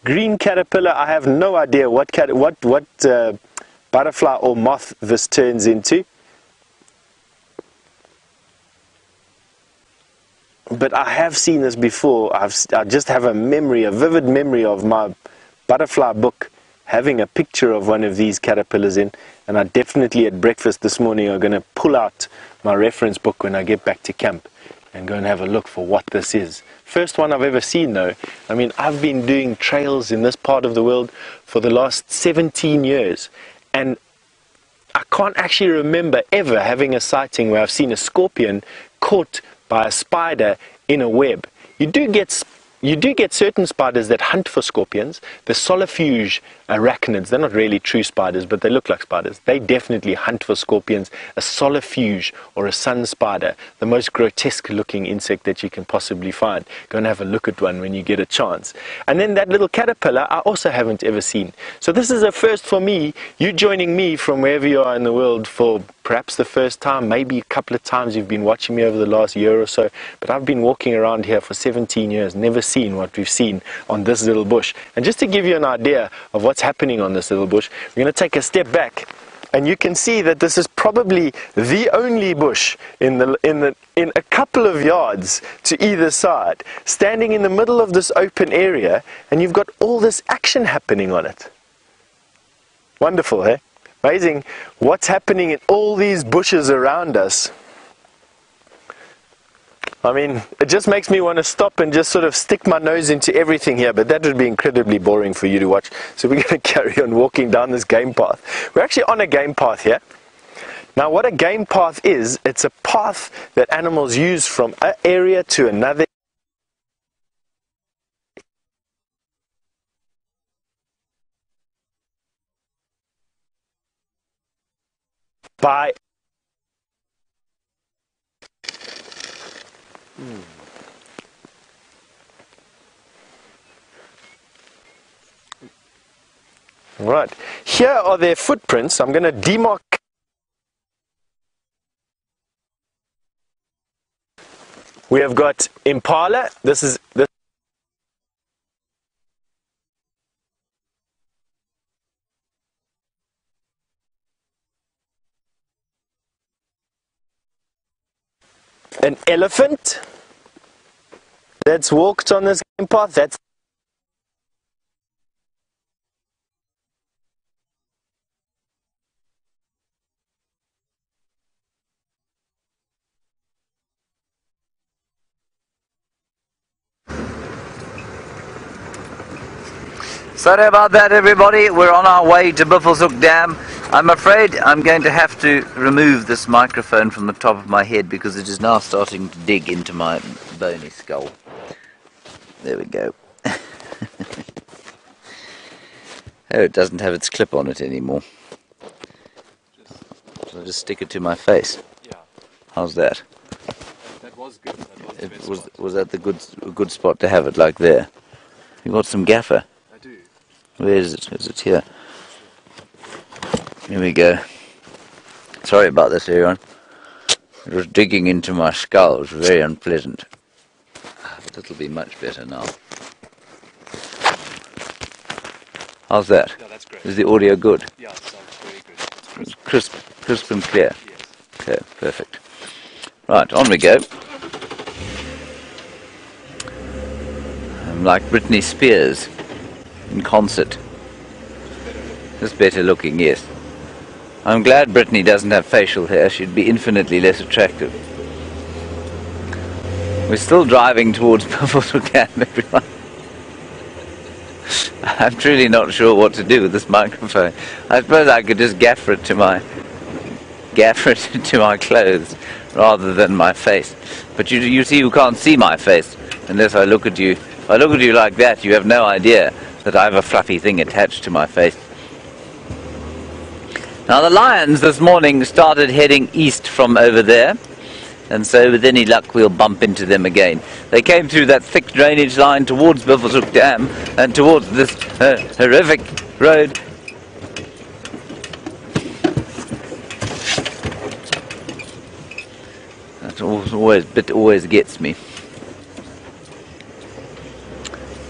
A: Green caterpillar. I have no idea what butterfly or moth this turns into. But I have seen this before. I just have a vivid memory of my butterfly book having a picture of one of these caterpillars in, and I definitely at breakfast this morning are going to pull out my reference book when I get back to camp and go and have a look for what this is. First one I've ever seen though. I mean, I've been doing trails in this part of the world for the last 17 years, and I can't actually remember ever having a sighting where I've seen a scorpion caught by a spider in a web. You do get certain spiders that hunt for scorpions. The solifuge arachnids, they're not really true spiders, but they look like spiders. They definitely hunt for scorpions. A solifuge, or a sun spider, the most grotesque looking insect that you can possibly find. Go and have a look at one when you get a chance. And then that little caterpillar I also haven't ever seen. So this is a first for me. You joining me from wherever you are in the world for perhaps the first time, maybe a couple of times you've been watching me over the last year or so, but I've been walking around here for 17 years, never seen what we've seen on this little bush. And just to give you an idea of what's happening on this little bush, we're going to take a step back, and you can see that this is probably the only bush in a couple of yards to either side, standing in the middle of this open area, and you've got all this action happening on it. Wonderful, eh? Amazing what's happening in all these bushes around us. I mean, it just makes me want to stop and just sort of stick my nose into everything here, but that would be incredibly boring for you to watch. So we're going to carry on walking down this game path. We're actually on a game path here. Now, what a game path is, it's a path that animals use from an area to another. By Right, here are their footprints. I'm going to demark. We have got impala. This is an elephant that's walked on this game path. That's
B: Sorry about that, everybody. We're on our way to Buffelshoek Dam. I'm afraid I'm going to have to remove this microphone from the top of my head because it is now starting to dig into my bony skull. There we go. Oh, it doesn't have its clip on it anymore. So I'll just stick it to my face.
C: Yeah.
B: How's that?
C: That was good. That was the best spot.
B: Was that the good spot to have it like there? You got some gaffer?
C: I do.
B: Where is it? Is it here? Here we go. Sorry about this, everyone. It was digging into my skull. It was very unpleasant. But it'll be much better now. How's that?
C: Yeah, that's great.
B: Is the audio good?
C: Yeah, it sounds very good. It's
B: Crisp and clear.
C: Yes.
B: Okay, perfect. Right, on we go. I'm like Britney Spears in concert. Just better looking, yes. I'm glad Britney doesn't have facial hair. She'd be infinitely less attractive. We're still driving towards Buffelshoek Dam, everyone. I'm truly not sure what to do with this microphone. I suppose I could just gaffer it to my clothes rather than my face. But you see, you can't see my face unless I look at you. If I look at you like that, you have no idea that I have a fluffy thing attached to my face. Now the lions this morning started heading east from over there, and so with any luck we'll bump into them again. They came through that thick drainage line towards Buffelshoek Dam and towards this horrific road. That always gets me.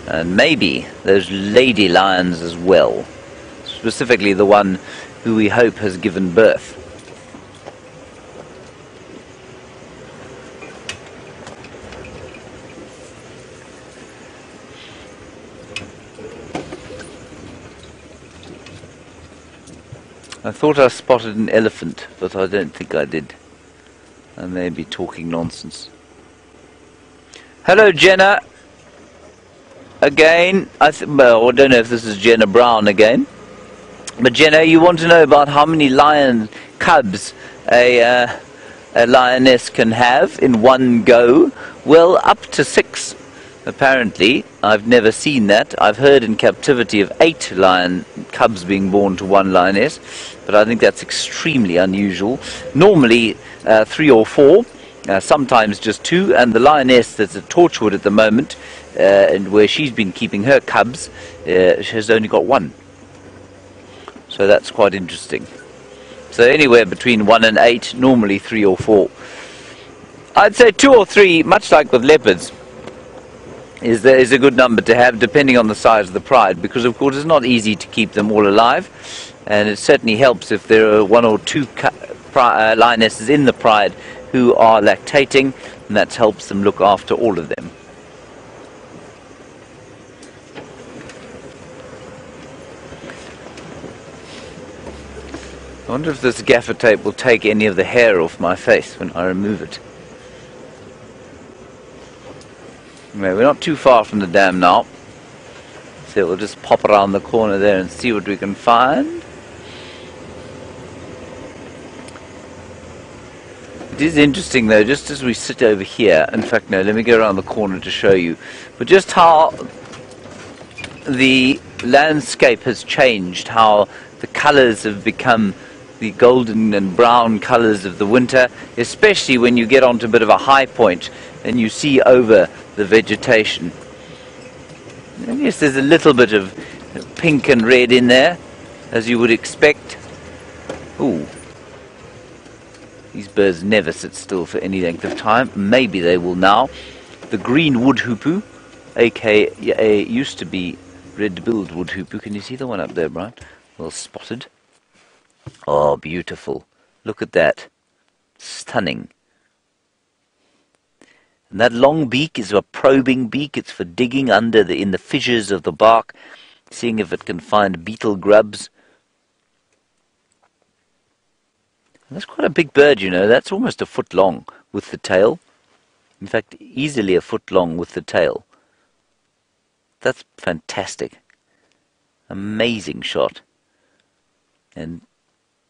B: And maybe those lady lions as well, specifically the one who we hope has given birth. I thought I spotted an elephant, but I don't think I did. I may be talking nonsense. Hello, Jenna. Again, well, I don't know if this is Jenna Brown again. But Jenna, you want to know about how many lion cubs a lioness can have in one go? Well, up to 6, apparently. I've never seen that. I've heard in captivity of 8 lion cubs being born to one lioness, but I think that's extremely unusual. Normally 3 or 4, sometimes just 2, and the lioness that's at Torchwood at the moment, and where she's been keeping her cubs, she has only got 1. So that's quite interesting. So anywhere between 1 and 8, normally 3 or 4. I'd say 2 or 3, much like with leopards, is a good number to have, depending on the size of the pride, because of course it's not easy to keep them all alive, and it certainly helps if there are 1 or 2 lionesses in the pride who are lactating, and that helps them look after all of them. I wonder if this gaffer tape will take any of the hair off my face when I remove it. Anyway, we're not too far from the dam now, so we'll just pop around the corner there and see what we can find. It is interesting though, just as we sit over here, in fact no, let me go around the corner to show you, but just how the landscape has changed, how the colours have become the golden and brown colours of the winter, especially when you get onto a bit of a high point and you see over the vegetation. And yes, there's a little bit of pink and red in there, as you would expect. Ooh, these birds never sit still for any length of time. Maybe they will now. The green wood hoopoe, aka used to be red-billed wood hoopoe. Can you see the one up there, Brian? Well spotted. Oh, beautiful. Look at that. Stunning. And that long beak is a probing beak. It's for digging in the fissures of the bark, seeing if it can find beetle grubs. And that's quite a big bird, you know. That's almost a foot long with the tail. In fact, easily a foot long with the tail. That's fantastic. Amazing shot. And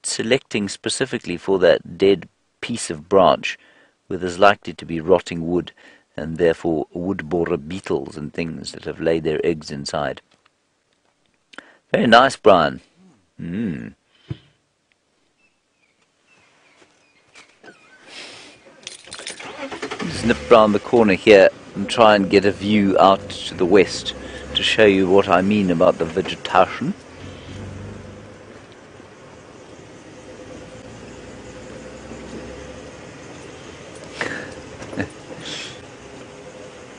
B: selecting specifically for that dead piece of branch where there's likely to be rotting wood and therefore wood borer beetles and things that have laid their eggs inside. Very nice, Brian. Snip round the corner here and try and get a view out to the west to show you what I mean about the vegetation.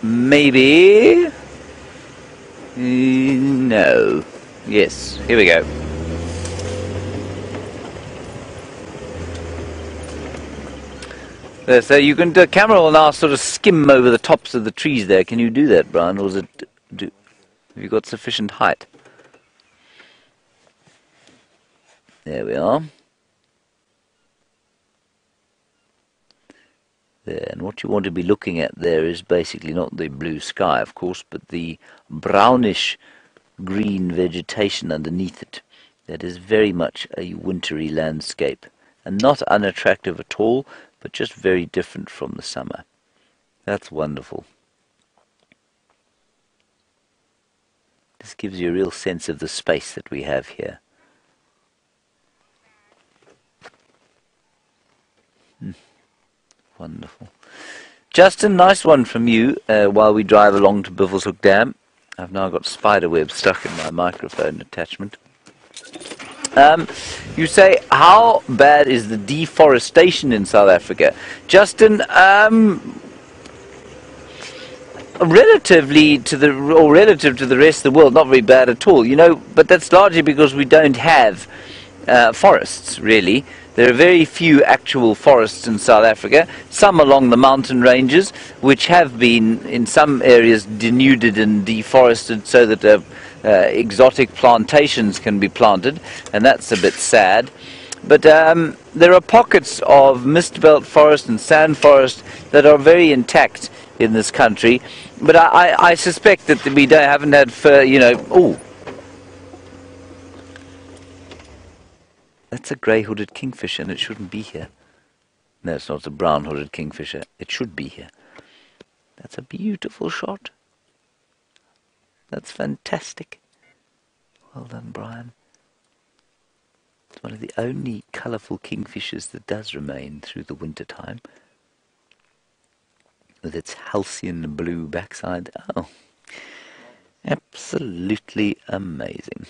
B: Maybe. No. Yes, here we go. There, so you can, the camera will now sort of skim over the tops of the trees there. Can you do that, Brian? Or is it, have you got sufficient height? There we are. There, and what you want to be looking at there is basically not the blue sky, of course, but the brownish green vegetation underneath it. That is very much a wintry landscape, and not unattractive at all, but just very different from the summer. That's wonderful. This gives you a real sense of the space that we have here. Wonderful. Justin, nice one from you while we drive along to Bivelshoek Dam. I've now got spiderweb stuck in my microphone attachment. You say, how bad is the deforestation in South Africa? Justin, relative to the rest of the world, not very bad at all, you know, but that's largely because we don't have forests, really. There are very few actual forests in South Africa, some along the mountain ranges, which have been, in some areas, denuded and deforested so that exotic plantations can be planted, and that's a bit sad. But there are pockets of mist belt forest and sand forest that are very intact, in this country. But I suspect that we haven't had, oh, that's a grey-hooded kingfisher, and it shouldn't be here. No, it's not a brown-hooded kingfisher. It should be here. That's a beautiful shot. That's fantastic. Well done, Brian. It's one of the only colourful kingfishers that does remain through the winter time. With its halcyon blue backside. Oh, absolutely amazing.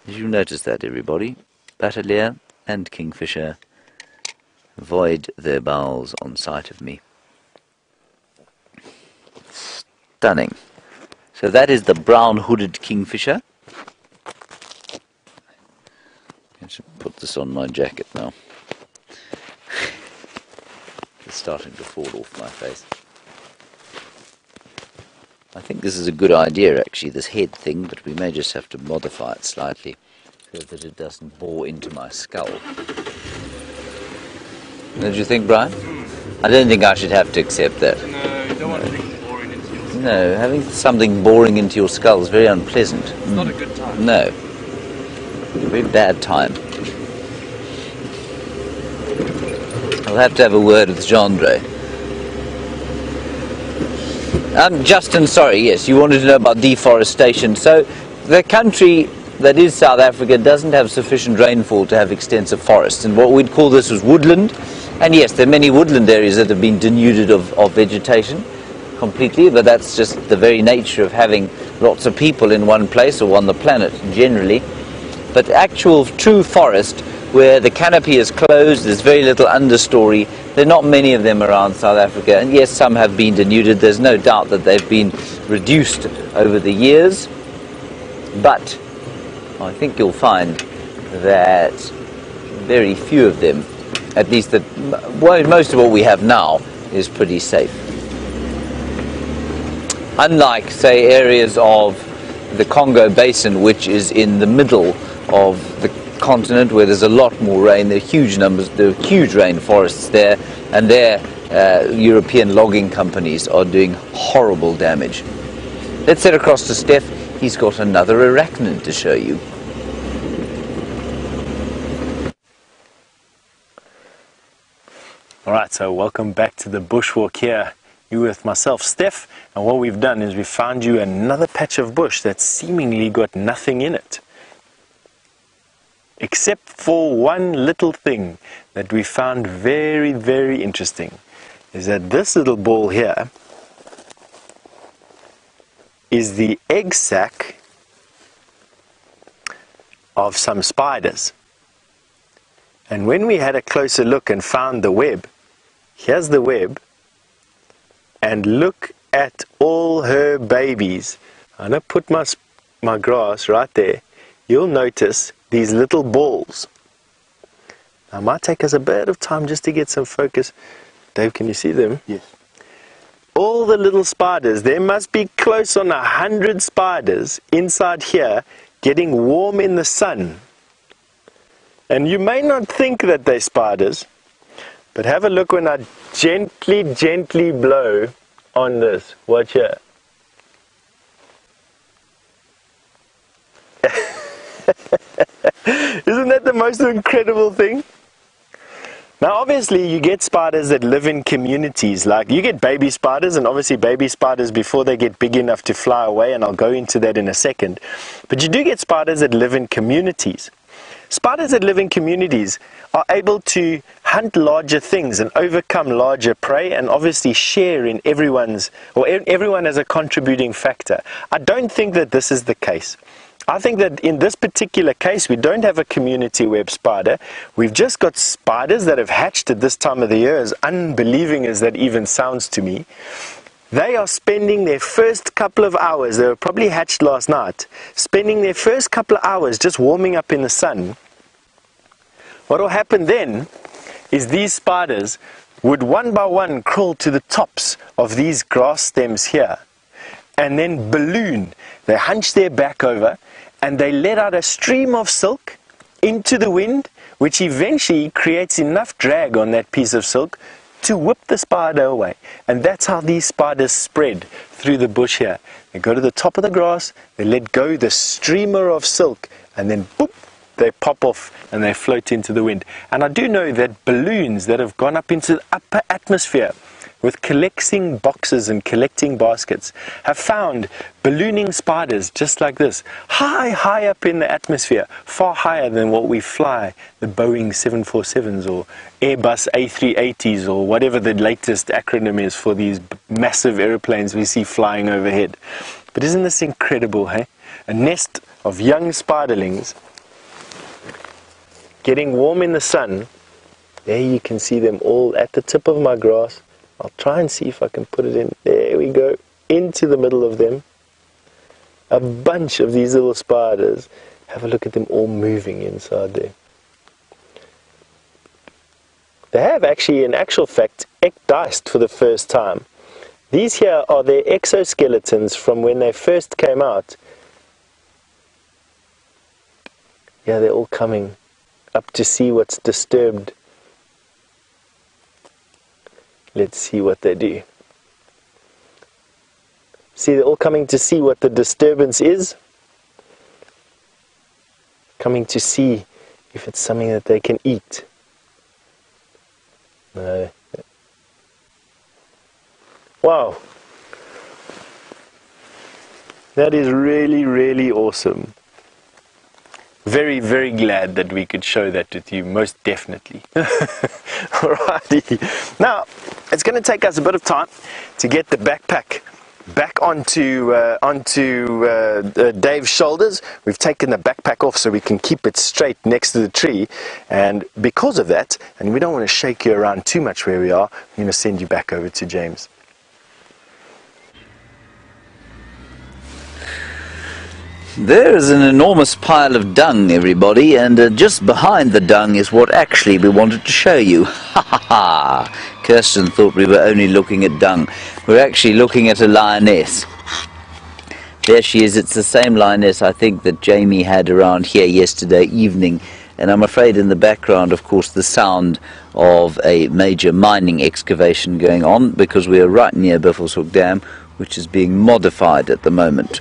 B: Did you notice that, everybody? Batelier and kingfisher void their bowels on sight of me. Stunning. So that is the brown-hooded kingfisher. I should put this on my jacket now. It's starting to fall off my face. I think this is a good idea, actually, this head thing, but we may just have to modify it slightly so that it doesn't bore into my skull. What do you think, Brian? I don't think I should have to accept that.
C: No, you don't want things boring into your skull.
B: No, having something boring into your skull is very unpleasant.
C: It's not a good time.
B: No. A very bad time. I'll have to have a word with Gendre. Justin, sorry, yes, you wanted to know about deforestation. So, the country that is South Africa doesn't have sufficient rainfall to have extensive forests, and what we'd call this is woodland. And yes, there are many woodland areas that have been denuded of vegetation completely, but that's just the very nature of having lots of people in one place or on the planet generally. But actual true forest, where the canopy is closed, there's very little understory, there are not many of them around South Africa, and yes, some have been denuded. There's no doubt that they've been reduced over the years, but I think you'll find that very few of them, at least that most of what we have now, is pretty safe. Unlike, say, areas of the Congo Basin, which is in the middle of the continent, where there's a lot more rain, there are huge numbers, there are huge rainforests there, and there European logging companies are doing horrible damage. Let's head across to Steph. He's got another arachnid to show you.
A: Alright, so welcome back to the bushwalk here. You with myself, Steph, and what we've done is we found you another patch of bush that's seemingly got nothing in it. Except for one little thing that we found very, very interesting, is that this little ball here is the egg sac of some spiders. And when we had a closer look and found the web, here's the web, and look at all her babies. I'm going to put my grass right there. You'll notice these little balls. Now, it might take us a bit of time just to get some focus. Dave, can you see them?
C: Yes.
A: All the little spiders, there must be close on 100 spiders inside here getting warm in the sun. And you may not think that they're spiders, but have a look when I gently, gently blow on this. Watch here. Isn't that the most incredible thing? Now obviously you get spiders that live in communities, like you get baby spiders, and obviously baby spiders before they get big enough to fly away, and I'll go into that in a second. But you do get spiders that live in communities. Spiders that live in communities are able to hunt larger things and overcome larger prey, and obviously share in everyone's, or everyone as a contributing factor. I don't think that this is the case. I think that in this particular case, we don't have a community web spider. We've just got spiders that have hatched at this time of the year, as unbelieving as that even sounds to me. They are spending their first couple of hours, they were probably hatched last night, spending their first couple of hours just warming up in the sun. What will happen then is these spiders would one by one crawl to the tops of these grass stems here, and then balloon. They hunch their back over, and they let out a stream of silk into the wind, which eventually creates enough drag on that piece of silk to whip the spider away. And that's how these spiders spread through the bush here. They go to the top of the grass, they let go the streamer of silk, and then boop, they pop off and they float into the wind. And I do know that balloons that have gone up into the upper atmosphere with collecting boxes and collecting baskets have found ballooning spiders just like this, high up in the atmosphere, far higher than what we fly, the Boeing 747s or Airbus A380s or whatever the latest acronym is for these massive aeroplanes we see flying overhead. But isn't this incredible, hey? A nest of young spiderlings getting warm in the sun. There you can see them all at the tip of my grass. I'll try and see if I can put it in. There we go, into the middle of them. A bunch of these little spiders. Have a look at them all moving inside there. They have actually, in actual fact, ecdiced for the first time. These here are their exoskeletons from when they first came out. Yeah, they're all coming up to see what's disturbed. Let's see what they do. See, they're all coming to see what the disturbance is. Coming to see if it's something that they can eat. No. Wow. That is really, really awesome. Very, very glad that we could show that with you, most definitely. Alrighty. Now, it's going to take us a bit of time to get the backpack back onto Dave's shoulders. We've taken the backpack off so we can keep it straight next to the tree. And because of that, and we don't want to shake you around too much where we are, I'm going to send you back over to James.
B: There is an enormous pile of dung, everybody, and just behind the dung is what actually we wanted to show you. Ha ha ha! Kirsten thought we were only looking at dung. We're actually looking at a lioness. There she is. It's the same lioness, I think, that Jamie had around here yesterday evening. And I'm afraid in the background, of course, the sound of a major mining excavation going on, because we are right near Buffelshoek Dam, which is being modified at the moment.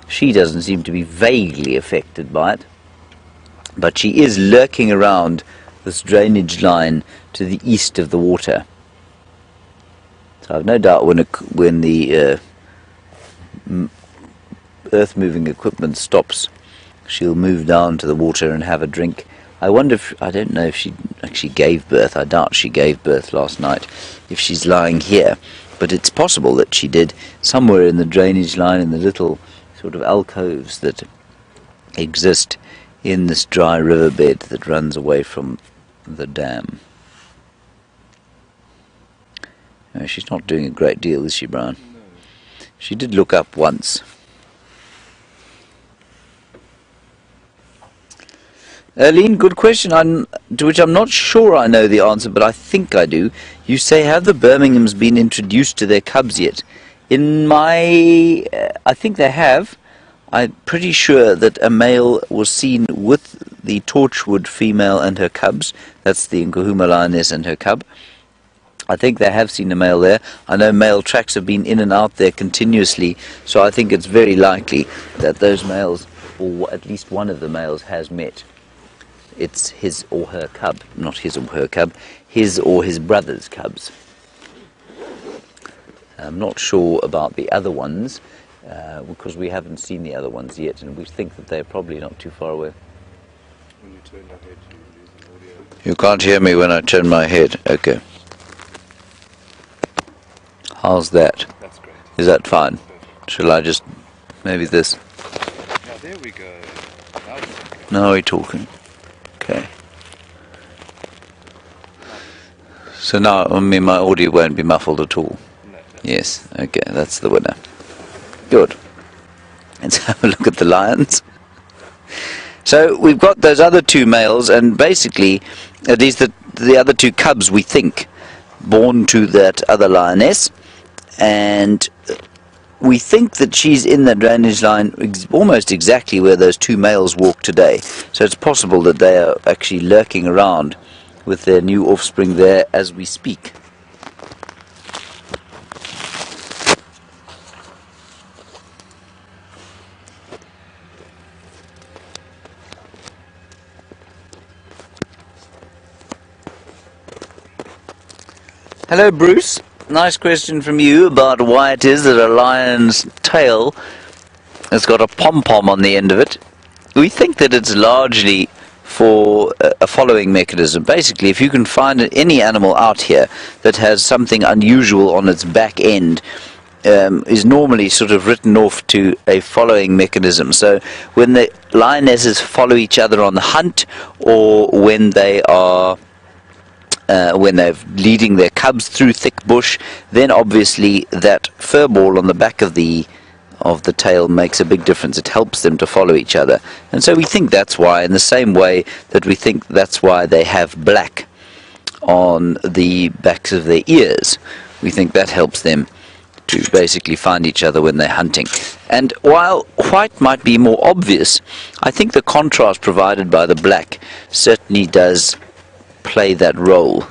B: She doesn't seem to be vaguely affected by it, but she is lurking around this drainage line to the east of the water. So I've no doubt when the earth-moving equipment stops, she'll move down to the water and have a drink. I wonder if, I don't know if she actually gave birth. I doubt she gave birth last night, if she's lying here. But it's possible that she did, somewhere in the drainage line, in the little sort of alcoves that exist in this dry riverbed that runs away from the dam. She's not doing a great deal, is she, Brian? No. She did look up once. Erlene, good question, to which I'm not sure I know the answer, but I think I do. You say, have the Birminghams been introduced to their cubs yet? I think they have. I'm pretty sure that a male was seen with the Torchwood female and her cubs. That's the Nkuhuma lioness and her cub. I think they have seen a male there. I know male tracks have been in and out there continuously, so I think it's very likely that those males, or at least one of the males, has met. It's his or her cub, not his or her cub, his or his brother's cubs. I'm not sure about the other ones, because we haven't seen the other ones yet, and we think that they're probably not too far away.
C: When you turn your head, you lose audio.
B: You can't hear me when I turn my head. Okay. How's that?
C: That's great.
B: Is that fine? Shall I just, maybe this?
C: Now there we go. Now it's okay.
B: Now we're talking. Okay. So now, I mean, my audio won't be muffled at all.
C: No.
B: Yes, okay, that's the winner. Good. Let's have a look at the lions. So we've got those other two males, and basically these the other two cubs, we think, born to that other lioness, and we think that she's in the drainage line almost exactly where those two males walk today. So it's possible that they are actually lurking around with their new offspring there as we speak. Hello Bruce, nice question from you about why it is that a lion's tail has got a pom-pom on the end of it. We think that it's largely for a following mechanism. Basically, if you can find any animal out here that has something unusual on its back end, is normally sort of written off to a following mechanism. So when the lionesses follow each other on the hunt, or when they are when they're leading their cubs through thick bush, then obviously that fur ball on the back of the tail makes a big difference. It helps them to follow each other. And so we think that's why, in the same way that we think that's why they have black on the backs of their ears. We think that helps them to basically find each other when they're hunting. And while white might be more obvious, I think the contrast provided by the black certainly does play that role.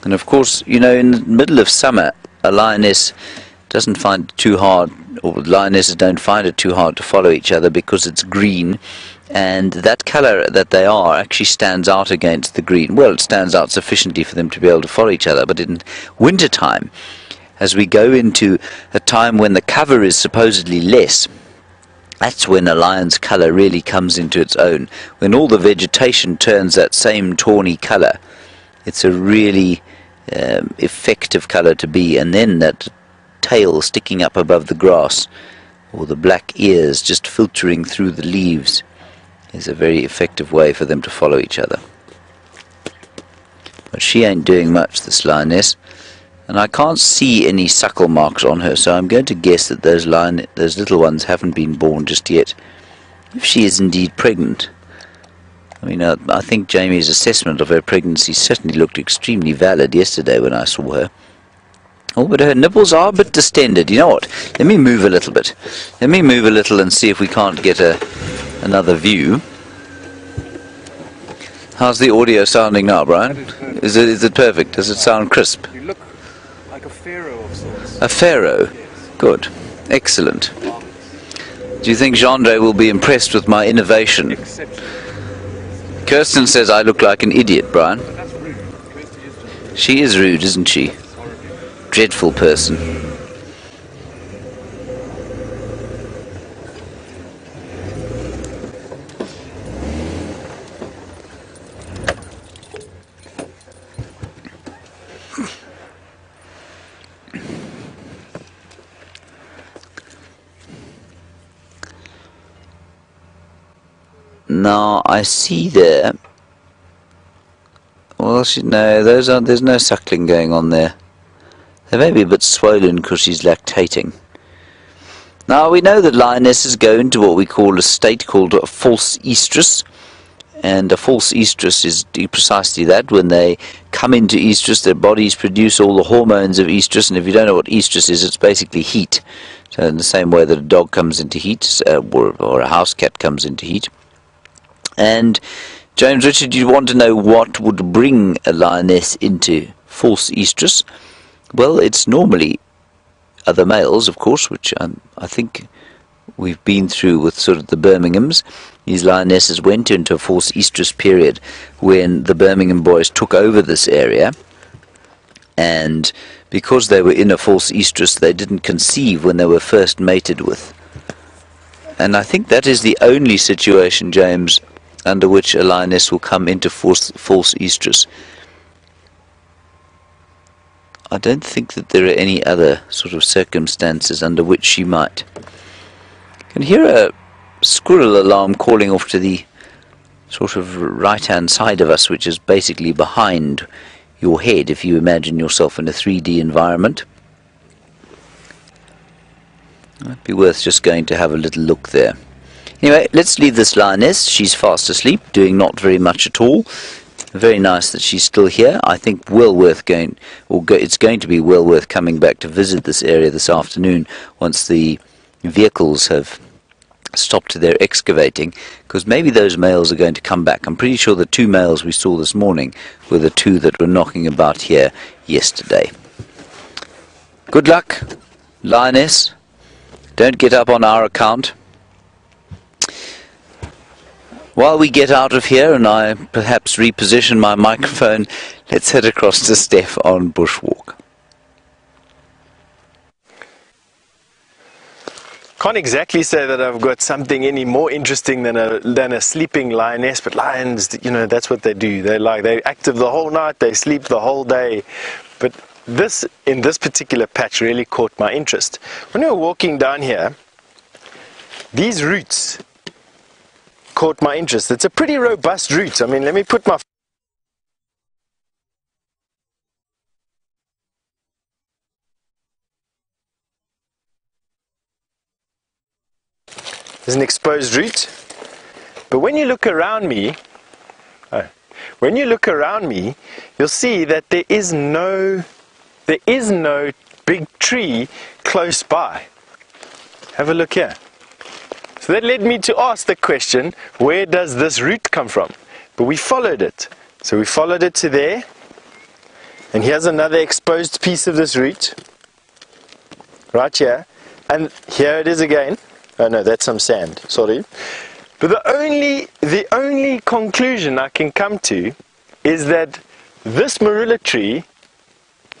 B: And of course, you know, in the middle of summer, a lioness doesn't find it too hard, or lionesses don't find it too hard to follow each other, because it's green, and that color that they are actually stands out against the green. Well, it stands out sufficiently for them to be able to follow each other, but in winter time, as we go into a time when the cover is supposedly less, that's when a lion's colour really comes into its own. When all the vegetation turns that same tawny colour, it's a really effective colour to be. And then that tail sticking up above the grass, or the black ears just filtering through the leaves, is a very effective way for them to follow each other. But she ain't doing much, this lioness. And I can't see any suckle marks on her, so I'm going to guess that those little ones haven't been born just yet. If she is indeed pregnant. I mean, I think Jamie's assessment of her pregnancy certainly looked extremely valid yesterday when I saw her. Oh, but her nipples are a bit distended. You know what? Let me move a little bit. Let me move a little and see if we can't get another view. How's the audio sounding now, Brian? Is it perfect? Does it sound crisp?
C: You look like a pharaoh of sorts.
B: A pharaoh?
C: Yes.
B: Good. Excellent. Do you think Gendre will be impressed with my innovation?
C: Exceptional.
B: Kirsten says I look like an idiot, Brian.
C: But that's rude. Kirsty is just
B: She is rude, isn't she?
C: horrible.
B: Dreadful person. Now I see there. Well, no, there's no suckling going on there. They may be a bit swollen because she's lactating. Now we know that lionesses go into what we call a state called a false estrus, and a false estrus is precisely that. When they come into estrus, their bodies produce all the hormones of estrus, and if you don't know what estrus is, it's basically heat. So in the same way that a dog comes into heat, or a house cat comes into heat. And James Richard, you want to know what would bring a lioness into false estrus? Well, it's normally other males, of course, which I think we've been through with sort of the Birminghams. These lionesses went into a false estrus period when the Birmingham boys took over this area, and because they were in a false estrus, they didn't conceive when they were first mated with. And I think that is the only situation, James, under which a lioness will come into false estrus. I don't think that there are any other sort of circumstances under which she might. You can hear a squirrel alarm calling off to the sort of right-hand side of us, which is basically behind your head if you imagine yourself in a 3D environment. It might be worth just going to have a little look there. Anyway, let's leave this lioness. She's fast asleep, doing not very much at all. Very nice that she's still here. I think it's going to be well worth coming back to visit this area this afternoon once the vehicles have stopped their excavating, because maybe those males are going to come back. I'm pretty sure the 2 males we saw this morning were the 2 that were knocking about here yesterday. Good luck, lioness. Don't get up on our account. While we get out of here and I perhaps reposition my microphone, let's head across to Steph on Bushwalk.
A: Can't exactly say that I've got something any more interesting than a sleeping lioness, but lions, you know, that's what they do. They're active the whole night, they sleep the whole day. But this, in this particular patch, really caught my interest. When we were walking down here, these roots caught my interest. It's a pretty robust root. I mean, let me put my... There's an exposed root. But when you look around me, you'll see that there is no big tree close by. Have a look here. So that led me to ask the question, where does this root come from? But we followed it. So we followed it to there. And here's another exposed piece of this root. Right here. And here it is again. Oh no, that's some sand, sorry. But the only conclusion I can come to is that this marula tree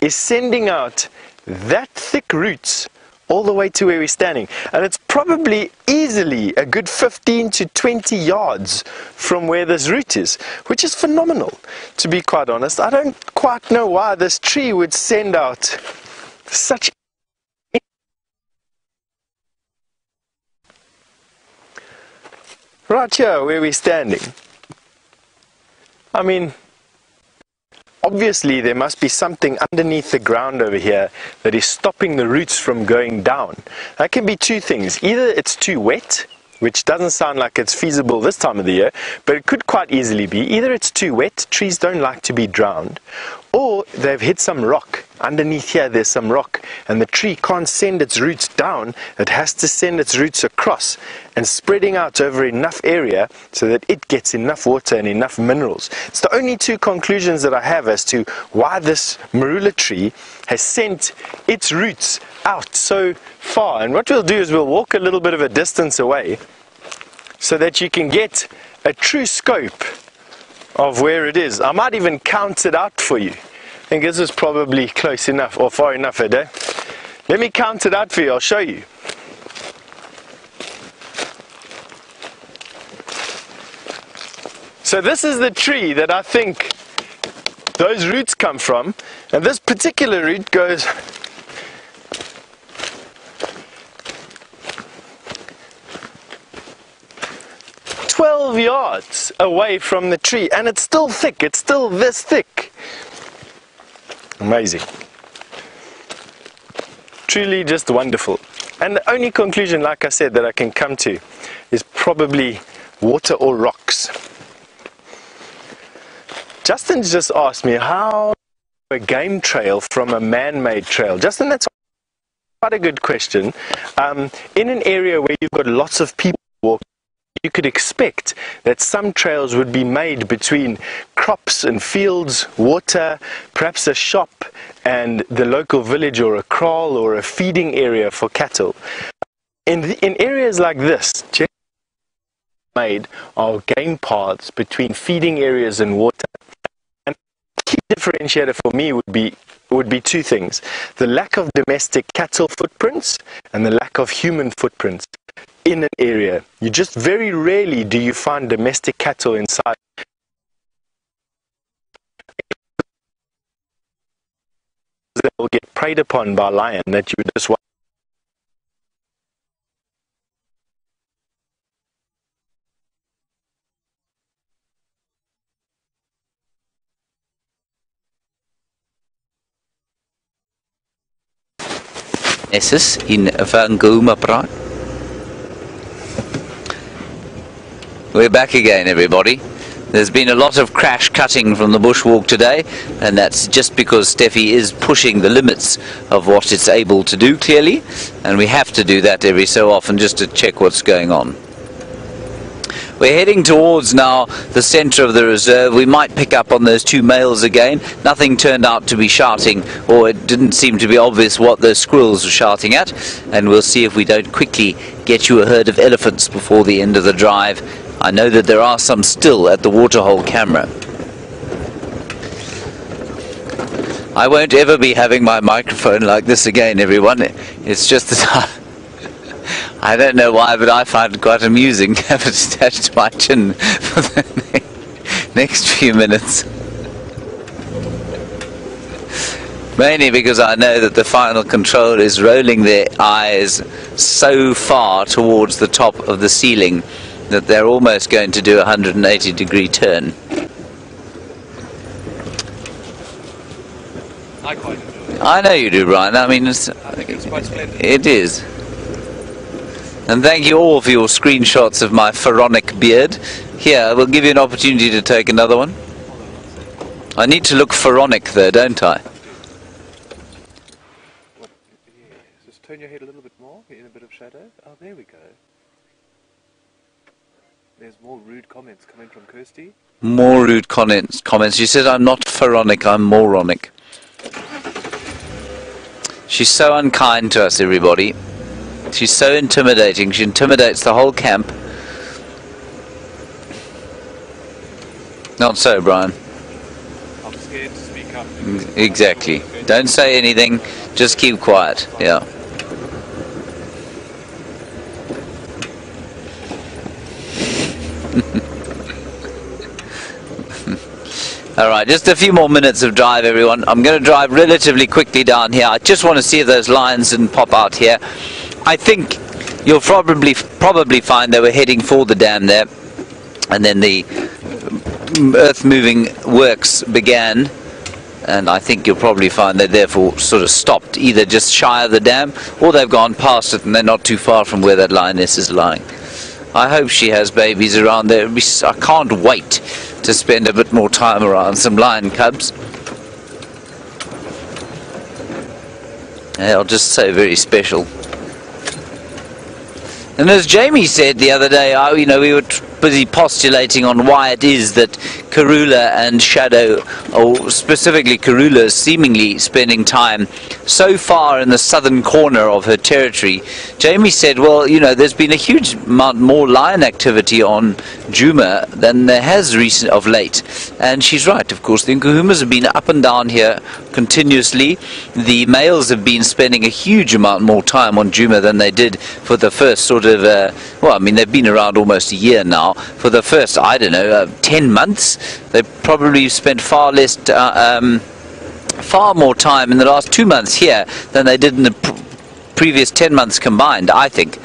A: is sending out that thick roots all the way to where we're standing. And it's probably easily a good 15 to 20 yards from where this root is, which is phenomenal, to be quite honest. I don't quite know why this tree would send out such... Right here where we're standing. I mean, obviously there must be something underneath the ground over here that is stopping the roots from going down. That can be 2 things. Either it's too wet, which doesn't sound like it's feasible this time of the year, but it could quite easily be. Either it's too wet, trees don't like to be drowned, or they've hit some rock. Underneath here there's some rock, and the tree can't send its roots down. It has to send its roots across and spreading out over enough area so that it gets enough water and enough minerals. It's the only 2 conclusions that I have as to why this marula tree has sent its roots out so far. And what we'll do is we'll walk a little bit of a distance away so that you can get a true scope of where it is. I might even count it out for you. I think this is probably close enough or far enough, Ade. Let me count it out for you, I'll show you. So this is the tree that I think those roots come from, and this particular root goes ...12 yards away from the tree, and it's still thick, it's still this thick. Amazing. Truly just wonderful. And the only conclusion, like I said, that I can come to is probably water or rocks. Justin's just asked me how a game trail from a man-made trail. Justin, that's quite a good question. In an area where you've got lots of people walking, you could expect that some trails would be made between crops and fields, water, perhaps a shop and the local village, or a kraal or a feeding area for cattle. In areas like this, made are game paths between feeding areas and water. And the key differentiator for me would be 2 things: the lack of domestic cattle footprints and the lack of human footprints in an area. You just very rarely do you find domestic cattle inside. They will get preyed upon by lion that you just want.
B: Nessus in Djuma praat. We're back again, everybody. There's been a lot of crash cutting from the bushwalk today, and that's just because Steffi is pushing the limits of what it's able to do, clearly, and we have to do that every so often just to check what's going on. We're heading towards now the centre of the reserve. We might pick up on those two males again. Nothing turned out to be shouting, or it didn't seem to be obvious what those squirrels were shouting at, and we'll see if we don't quickly get you a herd of elephants before the end of the drive. I know that there are some still at the waterhole camera. I won't ever be having my microphone like this again, everyone. It's just that I don't know why, but I find it quite amusing to have it attached to my chin for the next few minutes. Mainly because I know that the final control is rolling their eyes so far towards the top of the ceiling that they're almost going to do a 180-degree turn.
C: I quite enjoy it.
B: I know you do, Brian. I mean,
C: I think it's quite splendid.
B: it is. And thank you all for your screenshots of my pharaonic beard. Here, we'll give you an opportunity to take another one. I need to look pharaonic though, don't I?
C: What, yeah, just turn your head a little bit more, get in a bit of shadow. Oh, there we go. There's more rude comments coming from Kirsty.
B: More rude comments. She said I'm not pharaonic, I'm moronic. She's so unkind to us, everybody. She's so intimidating. She intimidates the whole camp. Not so, Brian.
C: I'm scared to speak up.
B: Exactly. Don't say anything. Just keep quiet. Yeah. Alright, just a few more minutes of drive, everyone. I'm going to drive relatively quickly down here. I just want to see if those lions didn't pop out here. I think you'll probably find they were heading for the dam there, and then the earth-moving works began, and I think you'll probably find they therefore sort of stopped, either just shy of the dam, or they've gone past it and they're not too far from where that lioness is lying. I hope she has babies around there. I can't wait to spend a bit more time around some lion cubs. They're just so very special. And as Jamie said the other day, we were busy postulating on why it is that Karula and Shadow, or specifically Karula, is seemingly spending time so far in the southern corner of her territory. Jamie said, well, there's been a huge amount more lion activity on Djuma than there has of late. And she's right, of course. The Nkuhumas have been up and down here continuously. The males have been spending a huge amount more time on Djuma than they did for the first sort of, they've been around almost a year now. For the first, 10 months, they probably spent far more time in the last 2 months here than they did in the previous 10 months combined, I think.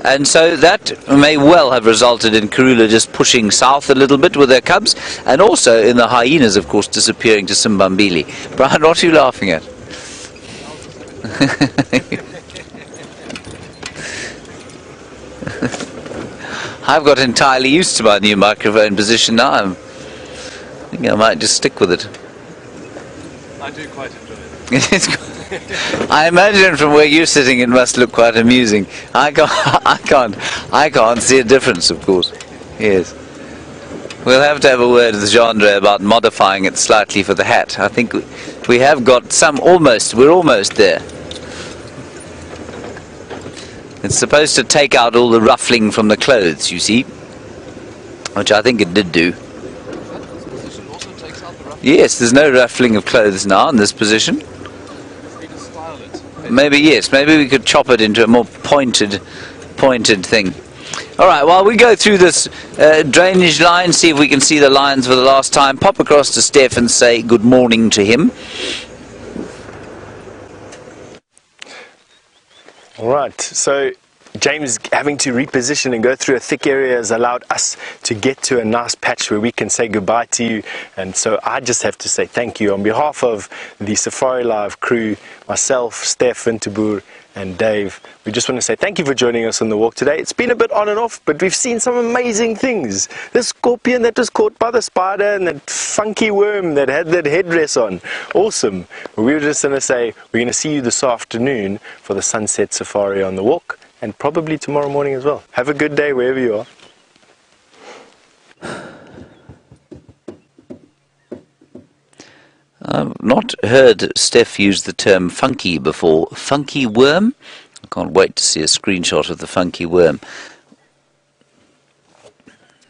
B: And so that may well have resulted in Karula just pushing south a little bit with her cubs, and also in the hyenas, of course, disappearing to Simbambili. Brian, what are you laughing at? I've got entirely used to my new microphone position now. I think I might just stick with it.
C: I do quite enjoy it.
B: I imagine from where you're sitting it must look quite amusing. I can't see a difference, of course. Yes. We'll have to have a word with Jeandre about modifying it slightly for the hat. I think we have got we're almost there. It's supposed to take out all the ruffling from the clothes, you see, which I think it did do.
C: This position also takes out the ruffling.
B: Yes, there's no ruffling of clothes now in this position.
C: We can style it.
B: Maybe we could chop it into a more pointed thing. Alright, while we go through this drainage line, see if we can see the lions for the last time, pop across to Steph and say good morning to him.
A: Alright, so James having to reposition and go through a thick area has allowed us to get to a nice patch where we can say goodbye to you. And so I just have to say thank you on behalf of the Safari Live crew, myself, Steph, Winterboer and Dave. We just want to say thank you for joining us on the walk today. It's been a bit on and off, but we've seen some amazing things. The scorpion that was caught by the spider and that funky worm that had that headdress on. Awesome. We were just going to say we're going to see you this afternoon for the sunset safari on the walk, and probably tomorrow morning as well. Have a good day wherever you are.
B: I've not heard Steph use the term funky before. Funky worm? I can't wait to see a screenshot of the funky worm.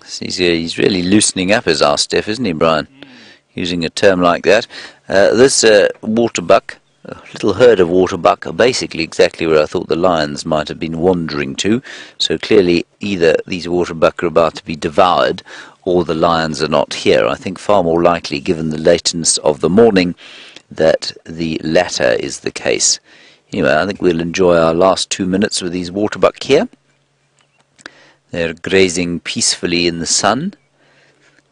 B: He's really loosening up his ass, Steph, isn't he, Brian? Using a term like that. This waterbuck, a little herd of waterbuck, are basically exactly where I thought the lions might have been wandering to. So clearly either these waterbuck are about to be devoured or the lions are not here. I think far more likely, given the lateness of the morning, that the latter is the case. Anyway, I think we'll enjoy our last 2 minutes with these waterbuck here. They're grazing peacefully in the sun.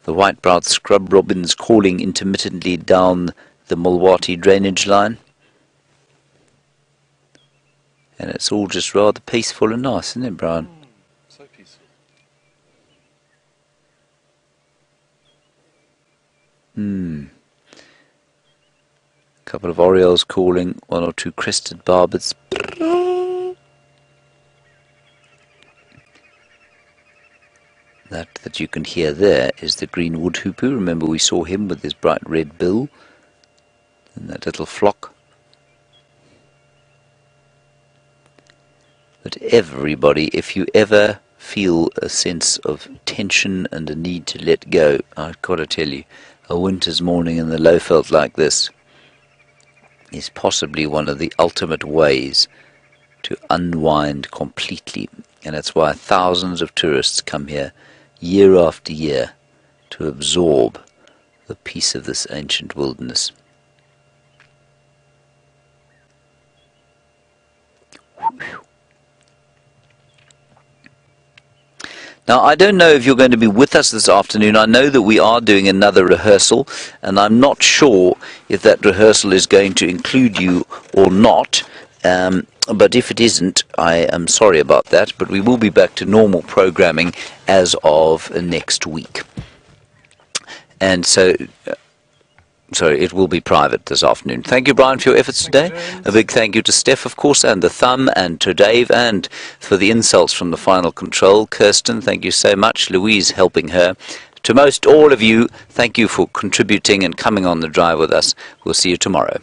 B: The white-browed scrub robins calling intermittently down the Mulwati drainage line. And it's all just rather peaceful and nice, isn't it, Brian?
C: So peaceful.
B: A couple of orioles calling, one or two crested barbets. That you can hear there is the green wood hoopoe. Remember we saw him with his bright red bill and that little flock. But everybody, if you ever feel a sense of tension and a need to let go, I've got to tell you, a winter's morning in the Lowveld like this is possibly one of the ultimate ways to unwind completely. And that's why thousands of tourists come here year after year to absorb the peace of this ancient wilderness. Now, I don't know if you're going to be with us this afternoon. I know that we are doing another rehearsal, and I'm not sure if that rehearsal is going to include you or not. But if it isn't, I am sorry about that. But we will be back to normal programming as of next week. And so... Sorry, it will be private this afternoon. Thank you, Brian, for your efforts today. A big thank you to Steph, of course, and the thumb, and to Dave, and for the insults from the final control. Kirsten, thank you so much. Louise helping her. To most all of you, thank you for contributing and coming on the drive with us. We'll see you tomorrow.